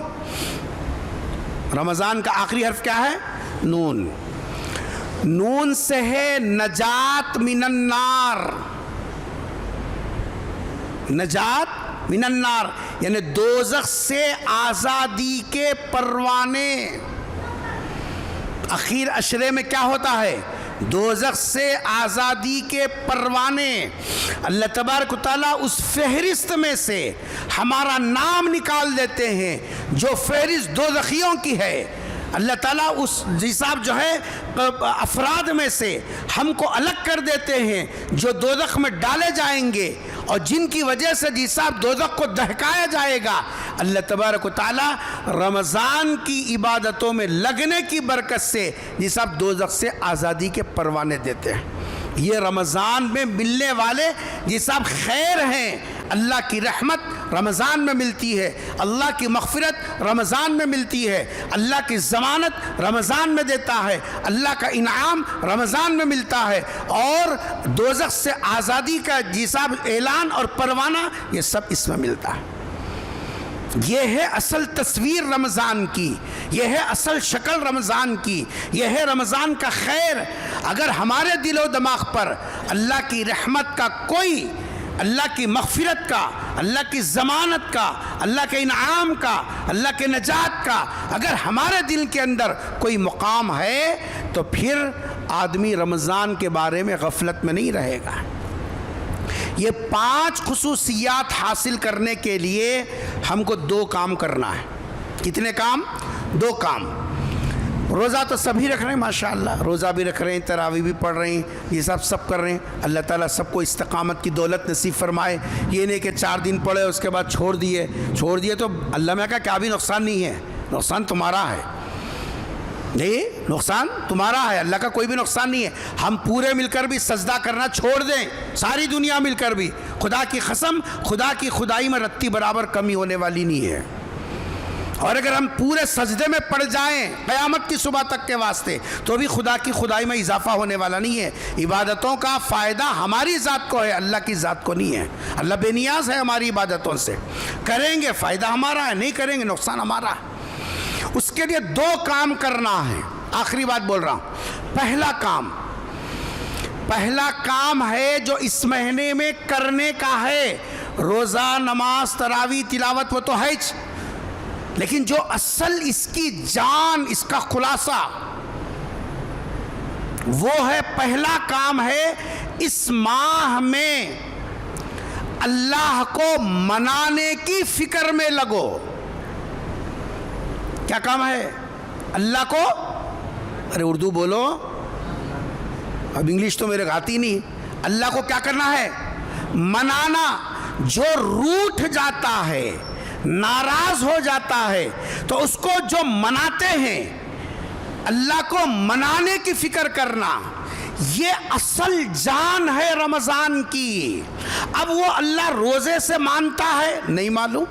رمضان کا آخری حرف کیا ہے؟ نون. نون سے ہے نجات من النار. نجات من النار یعنی دوزخ سے آزادی کے پروانے. اخیر عشرے میں کیا ہوتا ہے؟ دوزخ سے آزادی کے پروانے. اللہ تبارک و تعالیٰ اس فہرست میں سے ہمارا نام نکال دیتے ہیں جو فہرست دوزخیوں کی ہے. اللہ تعالیٰ اس حساب جو ہے افراد میں سے ہم کو الگ کر دیتے ہیں جو دوزخ میں ڈالے جائیں گے اور جن کی وجہ سے جی صاحب دوزخ کو دہکایا جائے گا. اللہ تبارک و تعالیٰ رمضان کی عبادتوں میں لگنے کی برکت سے جی صاحب دوزخ سے آزادی کے پروانے دیتے ہیں. یہ رمضان میں ملنے والے جی صاحب خیر ہیں. اللہ کی رحمت رمضان میں ملتی ہے, اللہ کی مغفرت رمضان میں ملتی ہے, اللہ کی ضمانت رمضان میں دیتا ہے, اللہ کا انعام رمضان میں ملتا ہے, اور دوزخ سے آزادی کا جی صاحب اعلان اور پروانہ یہ سب اس میں ملتا ہے. یہ ہے اصل تصویر رمضان کی, یہ ہے اصل شکل رمضان کی, یہ ہے رمضان کا خیر. اگر ہمارے دل و دماغ پر اللہ کی رحمت کا کوئی, اللہ کی مغفرت کا, اللہ کی ضمانت کا, اللہ کے انعام کا, اللہ کے نجات کا اگر ہمارے دل کے اندر کوئی مقام ہے تو پھر آدمی رمضان کے بارے میں غفلت میں نہیں رہے گا. یہ 5 خصوصیات حاصل کرنے کے لیے ہم کو 2 کام کرنا ہے. کتنے کام؟ 2 کام. روزہ تو سبھی رکھ رہے ہیں ماشاءاللہ, روزہ بھی رکھ رہے ہیں, تراویح بھی پڑھ رہے ہیں, یہ سب کر رہے ہیں. اللہ تعالیٰ سب کو استقامت کی دولت نصیب فرمائے. یہ نہیں کہ 4 دن پڑھے اس کے بعد چھوڑ دیے تو اللہ میں کہا کیا بھی نقصان نہیں ہے, نقصان تمہارا ہے. نہیں, نقصان تمہارا ہے, اللہ کا کوئی بھی نقصان نہیں ہے. ہم پورے مل کر بھی سجدہ کرنا چھوڑ دیں, ساری دنیا مل کر بھی, خدا کی قسم خدا کی خدائی میں رتی برابر کمی ہونے والی نہیں ہے. اور اگر ہم پورے سجدے میں پڑ جائیں قیامت کی صبح تک کے واسطے تو بھی خدا کی خدائی میں اضافہ ہونے والا نہیں ہے. عبادتوں کا فائدہ ہماری ذات کو ہے، اللہ کی ذات کو نہیں ہے. اللہ بے نیاز ہے ہماری عبادتوں سے. کریں گے فائدہ ہمارا ہے، نہیں کریں گے نقصان ہمارا ہے. اس کے لیے 2 کام کرنا ہے. آخری بات بول رہا ہوں. پہلا کام ہے جو اس مہینے میں کرنے کا ہے، روزہ، نماز، تراویح، تلاوت، وہ تو ہے، لیکن جو اصل اس کی جان، اس کا خلاصہ، وہ ہے پہلا کام ہے اس ماہ میں اللہ کو منانے کی فکر میں لگو. کیا کام ہے؟ اللہ کو، ارے اردو بولو، اب انگلش تو میرے آتی نہیں. اللہ کو کیا کرنا ہے؟ منانا. جو روٹھ جاتا ہے، ناراض ہو جاتا ہے، تو اس کو جو مناتے ہیں، اللہ کو منانے کی فکر کرنا، یہ اصل جان ہے رمضان کی. اب وہ اللہ روزے سے مانتا ہے؟ نہیں معلوم.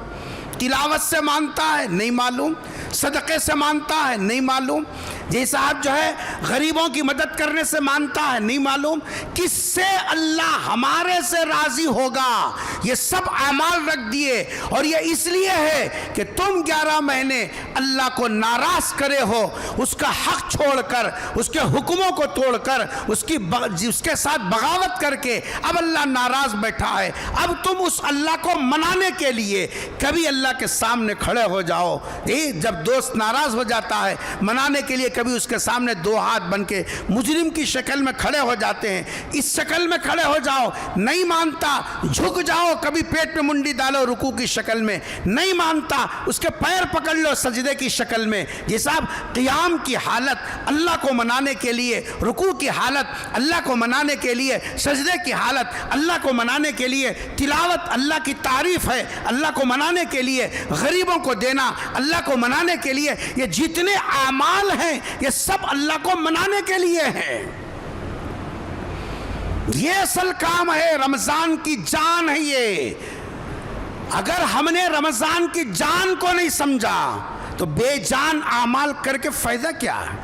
تلاوت سے مانتا ہے؟ نہیں معلوم. صدقے سے مانتا ہے؟ نہیں معلوم. جی صاحب جو ہے غریبوں کی مدد کرنے سے مانتا ہے؟ نہیں معلوم. کس سے اللہ ہمارے سے راضی ہوگا؟ یہ سب اعمال رکھ دیے، اور یہ اس لیے ہے کہ تم 11 مہینے اللہ کو ناراض کرے ہو، اس کا حق چھوڑ کر، اس کے حکموں کو توڑ کر، اس کے ساتھ بغاوت کر کے اب اللہ ناراض بیٹھا ہے. اب تم اس اللہ کو منانے کے لیے کبھی اللہ کے سامنے کھڑے ہو جاؤ. جب دوست ناراض ہو جاتا ہے، منانے کے لیے کبھی اس کے سامنے 2 ہاتھ بن کے مجرم کی شکل میں کھڑے ہو جاتے ہیں. اس شکل میں کھڑے ہو جاؤ. نہیں مانتا، جھک جاؤ، کبھی پیٹ میں منڈی ڈالو رکوع کی شکل میں. نہیں مانتا، اس کے پیر پکڑ لو سجدے کی شکل میں. یہ صاحب قیام کی حالت اللہ کو منانے کے لیے، رکوع کی حالت اللہ کو منانے کے لیے، سجدے کی حالت اللہ کو منانے کے لیے، تلاوت اللہ کی تعریف ہے اللہ کو منانے کے لیے، غریبوں کو دینا اللہ کو منانے کے لیے. یہ جتنے اعمال ہیں یہ سب اللہ کو منانے کے لیے ہیں. یہ اصل کام ہے. رمضان کی جان ہے یہ. اگر ہم نے رمضان کی جان کو نہیں سمجھا تو بے جان اعمال کر کے فائدہ کیا ہے؟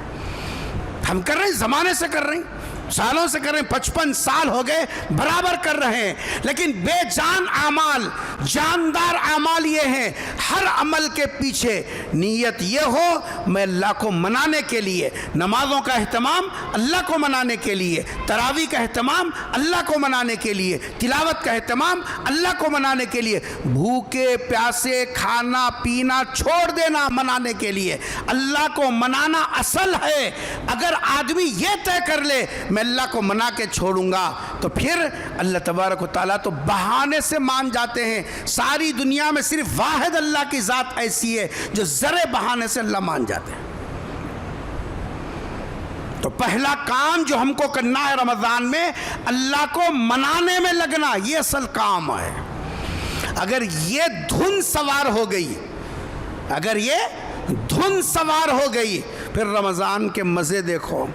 ہم کر رہے ہیں، زمانے سے کر رہے ہیں، سالوں سے کر رہے ہیں، 55 سال ہو گئے برابر کر رہے ہیں، لیکن بے جان اعمال. جاندار اعمال یہ ہیں ہر عمل کے پیچھے نیت یہ ہو میں اللہ کو منانے کے لیے. نمازوں کا اہتمام اللہ کو منانے کے لیے، تراویح کا اہتمام اللہ کو منانے کے لیے، تلاوت کا اہتمام اللہ کو منانے کے لیے، بھوکے پیاسے کھانا پینا چھوڑ دینا منانے کے لیے. اللہ کو منانا اصل ہے. اگر آدمی یہ طے کر لے میں اللہ کو منا کے چھوڑوں گا تو پھر اللہ تبارک و تعالیٰ تو بہانے سے مان جاتے ہیں. ساری دنیا میں صرف واحد اللہ کی ذات ایسی ہے جو ذرے بہانے سے اللہ مان جاتے ہیں. تو پہلا کام جو ہم کو کرنا ہے رمضان میں اللہ کو منانے میں لگنا، یہ اصل کام ہے. اگر یہ دھن سوار ہو گئی، اگر یہ دھن سوار ہو گئی، پھر رمضان کے مزے دیکھو.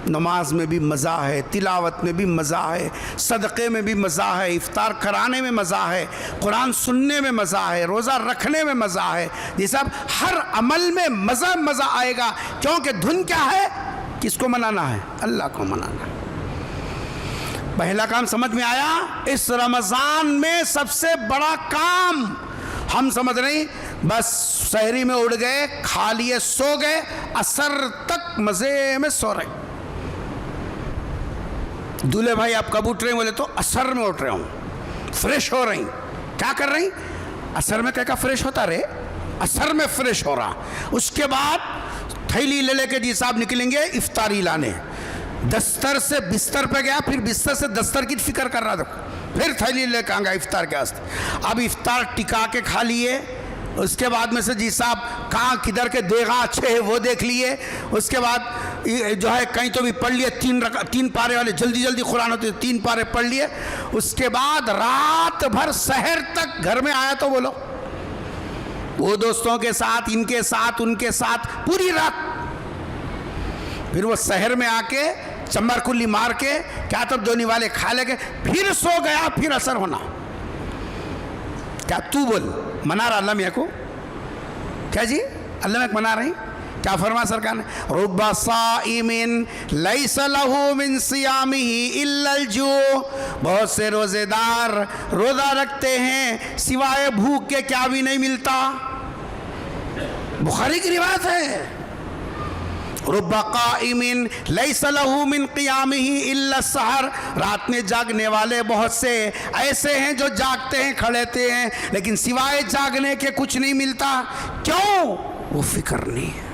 نماز میں بھی مزہ ہے، تلاوت میں بھی مزہ ہے، صدقے میں بھی مزہ ہے، افطار کرانے میں مزہ ہے، قرآن سننے میں مزہ ہے، روزہ رکھنے میں مزہ ہے. یہ سب ہر عمل میں مزہ آئے گا. کیونکہ دھن کیا ہے؟ کس کو منانا ہے؟ اللہ کو منانا. پہلا کام سمجھ میں آیا؟ اس رمضان میں سب سے بڑا کام ہم سمجھ رہے ہیں بس سحری میں اڑ گئے، کھا لیے، سو گئے، عصر تک مزے میں سو رہے. دولہے بھائی آپ کب اٹھ رہے ہیں؟ بولے تو عصر میں اٹھ رہے ہوں، فریش ہو رہی. کیا کر رہی؟ عصر میں کیا فریش ہوتا رہے؟ عصر میں فریش ہو رہا. اس کے بعد تھیلی لے کے جی صاحب نکلیں گے افطاری لانے. دستر سے بستر پہ گیا، پھر بستر سے دستر کی فکر کر رہا تھا، پھر تھیلی لے کے آگا افطار کے واسطے. اب افطار ٹکا کے کھا لیے. اس کے بعد میں سے جی صاحب کہاں کدھر کے دیگاں اچھے ہیں وہ دیکھ لیے. اس کے بعد جو ہے کہیں تو بھی پڑھ لیے، 3 پارے والے جلدی قرآن ہوتے 3 پارے پڑھ لیے. اس کے بعد رات بھر سحر تک گھر میں آیا تو بولو وہ دوستوں کے ساتھ، ان کے ساتھ پوری رات. پھر وہ سحر میں آ کے چمبر کلی مار کے کیا تب دونی والے کھا لے کے پھر سو گیا. پھر اثر ہونا. کیا تو بول منا رہا اللہ میاں کو؟ کیا جی اللہ میں منا رہے ہیں؟ کیا فرما سرکار نے؟ رب صائم لیس لہ من صیامہ الا الجوع، بہت سے روزے دار روزہ رکھتے ہیں سوائے بھوک کے کیا بھی نہیں ملتا. بخاری کی روایت ہے. رب قائم لیس لہ من قیامہ الا السحر، رات میں جاگنے والے بہت سے ایسے ہیں جو جاگتے ہیں کھڑے ہیں لیکن سوائے جاگنے کے کچھ نہیں ملتا. کیوں؟ وہ فکر نہیں ہے.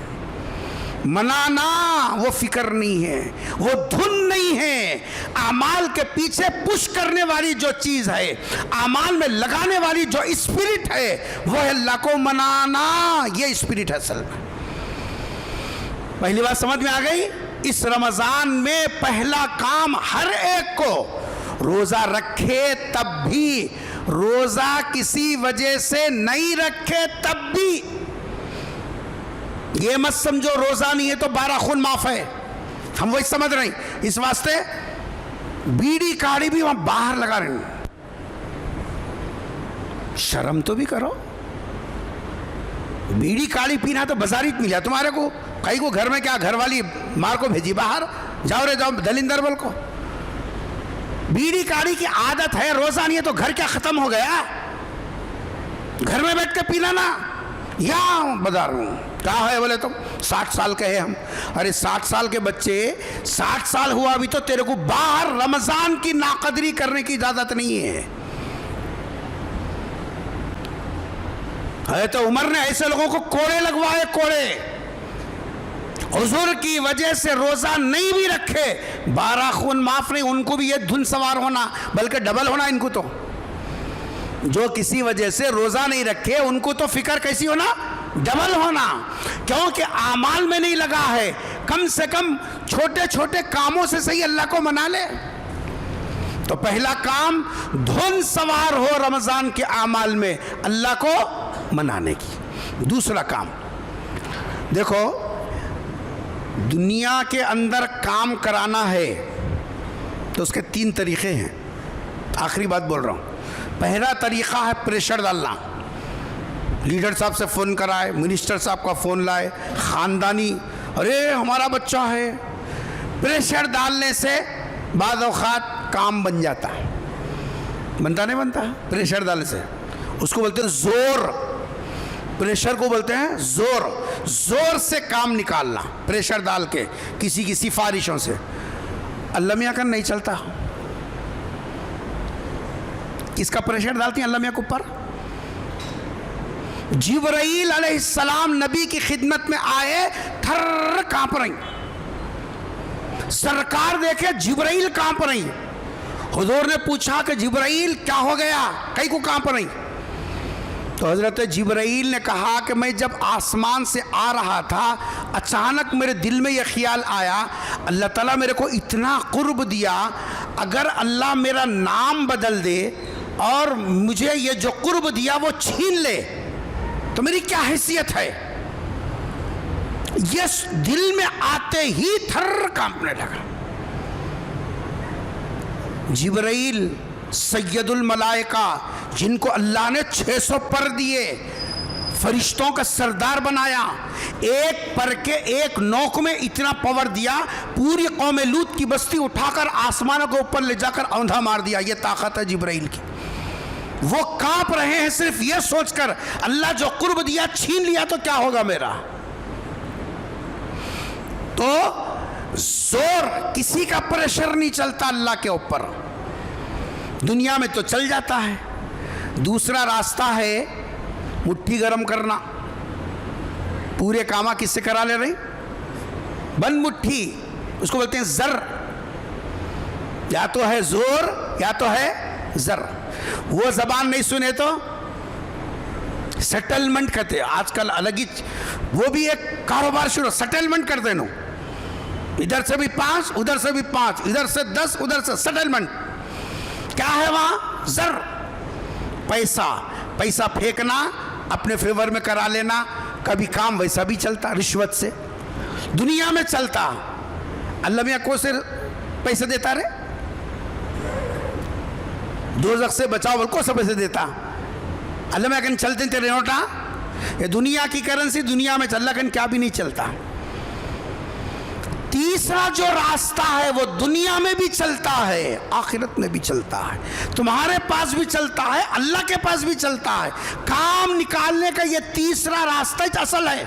منانا وہ فکر نہیں ہے، وہ دھن نہیں ہے. اعمال کے پیچھے پش کرنے والی جو چیز ہے، اعمال میں لگانے والی جو اسپرٹ ہے، وہ ہے اللہ کو منانا. یہ اسپرٹ ہے اصل میں. پہلی بات سمجھ میں آ گئی؟ اس رمضان میں پہلا کام ہر ایک کو، روزہ رکھے تب بھی، روزہ کسی وجہ سے نہیں رکھے تب بھی، یہ مت سمجھو روزہ نہیں ہے تو 12 خون معاف ہے. ہم وہی سمجھ رہے ہیں. اس واسطے بیڑی کاڑی بھی وہاں باہر لگا رہے ہیں. شرم تو بھی کرو. بیڑی کاڑی پینا تو بازاری ملا تمہارے کو. کئی کو گھر میں کیا گھر والی مار کو بھیجی باہر، جاؤ رے جاؤ دلندر بول کو. بیڑی کاڑی کی عادت ہے، روزہ نہیں ہے تو گھر کیا ختم ہو گیا؟ گھر میں بیٹھ کے پینا نا. یا بازار میں کہا ہے بولے تو 60 سال کے ہیں ہم. ارے 60 سال کے بچے، 60 سال ہوا ابھی تو تیرے کو باہر رمضان کی ناقدری کرنے کی اجازت نہیں ہے. حضرت عمر نے ایسے لوگوں کو کوڑے لگوائے، کوڑے. حضور کی وجہ سے روزہ نہیں بھی رکھے 12 خون معاف نہیں. ان کو بھی یہ دھن سوار ہونا بلکہ ڈبل ہونا. ان کو تو جو کسی وجہ سے روزہ نہیں رکھے ان کو تو فکر کیسی ہونا؟ ڈبل ہونا. کیونکہ اعمال میں نہیں لگا ہے. کم سے کم چھوٹے چھوٹے کاموں سے صحیح اللہ کو منا لے. تو پہلا کام دھن سوار ہو رمضان کے اعمال میں اللہ کو منانے کی. دوسرا کام دیکھو، دنیا کے اندر کام کرانا ہے تو اس کے 3 طریقے ہیں. آخری بات بول رہا ہوں. پہلا طریقہ ہے پریشر ڈالنا. لیڈر صاحب سے فون کرائے، منسٹر صاحب کا فون لائے، خاندانی، ارے ہمارا بچہ ہے. پریشر ڈالنے سے بعض اوقات کام بن جاتا ہے. بنتا نہیں بنتا؟ پریشر ڈالنے سے اس کو بولتے ہیں زور. پریشر کو بولتے ہیں زور. زور سے کام نکالنا پریشر ڈال کے کسی کی سفارشوں سے. اللہ میاں کا نہیں چلتا. کس کا پریشر ڈالتی ہیں اللہ میاں کے اوپر؟ جبرائیل علیہ السلام نبی کی خدمت میں آئے، تھر کانپ رہی. سرکار دیکھے جبرائیل کانپ رہی. حضور نے پوچھا کہ جبرائیل کیا ہو گیا، کئی کو کانپ رہی؟ تو حضرت جبرائیل نے کہا کہ میں جب آسمان سے آ رہا تھا اچانک میرے دل میں یہ خیال آیا، اللہ تعالیٰ میرے کو اتنا قرب دیا، اگر اللہ میرا نام بدل دے اور مجھے یہ جو قرب دیا وہ چھین لے تو میری کیا حیثیت ہے؟ یہ دل میں آتے ہی تھر کانپنے لگا. جبرائیل سید الملائکہ، جن کو اللہ نے 600 پر دیے، فرشتوں کا سردار بنایا، ایک پر کے ایک نوک میں اتنا پاور دیا، پوری قوم لوط کی بستی اٹھا کر آسمانوں کے اوپر لے جا کر اوندھا مار دیا. یہ طاقت ہے جبرائیل کی. وہ کانپ رہے ہیں صرف یہ سوچ کر اللہ جو قرب دیا چھین لیا تو کیا ہوگا میرا. تو زور، کسی کا پریشر نہیں چلتا اللہ کے اوپر. دنیا میں تو چل جاتا ہے. دوسرا راستہ ہے مٹھی گرم کرنا. پورے کامہ کس سے کرا لے رہے؟ بند مٹھی. اس کو بولتے ہیں زر. یا تو ہے زور یا تو ہے زر. وہ زبان نہیں سنے تو سیٹلمنٹ کرتے ہیں. آج کل الگ ہی وہ بھی ایک کاروبار شروع، سیٹلمنٹ کر دینا. ادھر سے بھی 5، ادھر سے بھی 5، ادھر سے 10، ادھر سے سیٹلمنٹ. کیا ہے وہاں؟ زر. پیسہ پھینکنا، اپنے فیور میں کرا لینا. کبھی کام ویسا بھی چلتا رشوت سے، دنیا میں چلتا. اللہ میاں کو سے پیسے دیتا رہے، دوزخ سے بچاؤ بول کو سے پیسے دیتا. اللہ میاں کہیں چلتے تیرے نوٹا یہ دنیا کی کرنسی دنیا میں چل لیکن کیا بھی نہیں چلتا. تیسرا جو راستہ ہے وہ دنیا میں بھی چلتا ہے, آخرت میں بھی چلتا ہے, تمہارے پاس بھی چلتا ہے, اللہ کے پاس بھی چلتا ہے. کام نکالنے کا یہ تیسرا راستہ اصل ہے.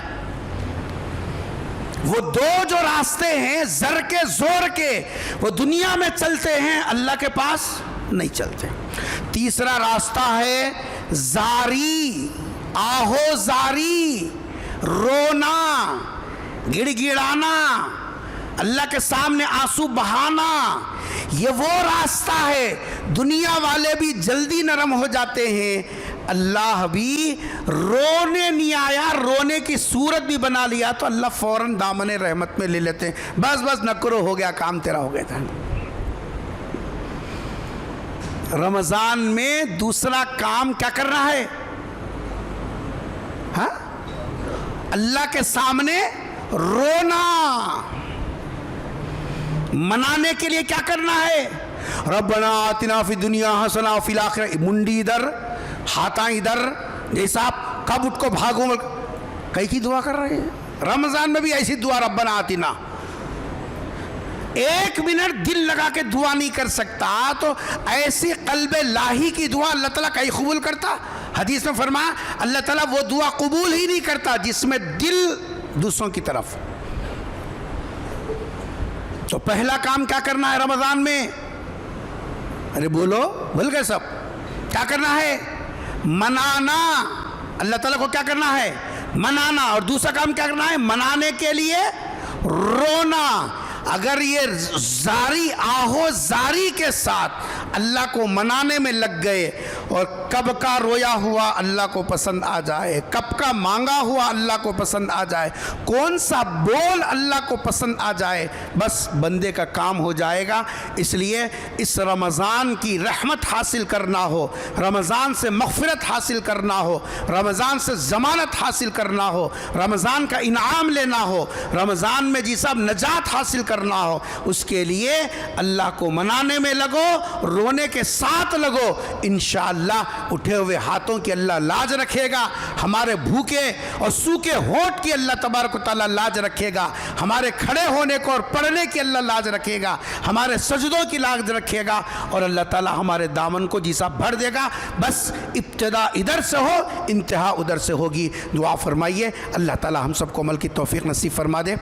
وہ دو جو راستے ہیں زر کے زور کے, وہ دنیا میں چلتے ہیں, اللہ کے پاس نہیں چلتے. تیسرا راستہ ہے زاری, آہو زاری, رونا, گڑ گڑانا, اللہ کے سامنے آنسو بہانا. یہ وہ راستہ ہے. دنیا والے بھی جلدی نرم ہو جاتے ہیں, اللہ بھی رونے نہیں آیا, رونے کی صورت بھی بنا لیا تو اللہ فوراً دامن رحمت میں لے لیتے ہیں. بس بس نہ کرو, ہو گیا کام تیرا ہو گیا تھا. رمضان میں دوسرا کام کیا کرنا ہے؟ ہاں, اللہ کے سامنے رونا. منانے کے لیے کیا کرنا ہے؟ ربنا آتنا فی الدنیا حسنہ وفی الآخرہ, منڈی ادھر ہاتھاں ادھر, جیسا آپ کب اٹھ کو بھاگو کئی کی دعا کر رہے ہیں. رمضان میں بھی ایسی دعا ربنا آتنا. ایک منٹ دل لگا کے دعا نہیں کر سکتا تو ایسی قلب لاہی کی دعا اللہ تعالیٰ کہیں قبول کرتا؟ حدیث میں فرمایا اللہ تعالیٰ وہ دعا قبول ہی نہیں کرتا جس میں دل دوسروں کی طرف. تو پہلا کام کیا کرنا ہے رمضان میں؟ ارے بولو, بھول گئے سب. کیا کرنا ہے؟ منانا. اللہ تعالیٰ کو کیا کرنا ہے؟ منانا. اور دوسرا کام کیا کرنا ہے؟ منانے کے لیے رونا. اگر یہ زاری, آہو زاری کے ساتھ اللہ کو منانے میں لگ گئے اور کب کا رویا ہوا اللہ کو پسند آ جائے, کب کا مانگا ہوا اللہ کو پسند آ جائے, کون سا بول اللہ کو پسند آ جائے, بس بندے کا کام ہو جائے گا. اس لیے اس رمضان کی رحمت حاصل کرنا ہو, رمضان سے مغفرت حاصل کرنا ہو, رمضان سے ضمانت حاصل کرنا ہو, رمضان کا انعام لینا ہو, رمضان میں جی صاحب نجات حاصل کرنا ہو, اس کے لیے اللہ کو منانے میں لگو, رونے کے ساتھ لگو. انشاءاللہ اٹھے ہوئے ہاتھوں کی اللہ لاج رکھے گا, ہمارے بھوکے اور سوکے ہونٹ کی اللہ تبارک و تعالیٰ لاج رکھے گا, ہمارے کھڑے ہونے کو اور پڑھنے کی اللہ لاج رکھے گا, ہمارے سجدوں کی لاج رکھے گا, اور اللہ تعالیٰ ہمارے دامن کو جیسا بھر دے گا. بس ابتدا ادھر سے ہو, انتہا ادھر سے ہوگی. دعا فرمائیے اللہ تعالیٰ ہم سب کو عمل کی توفیق نصیب فرما دے.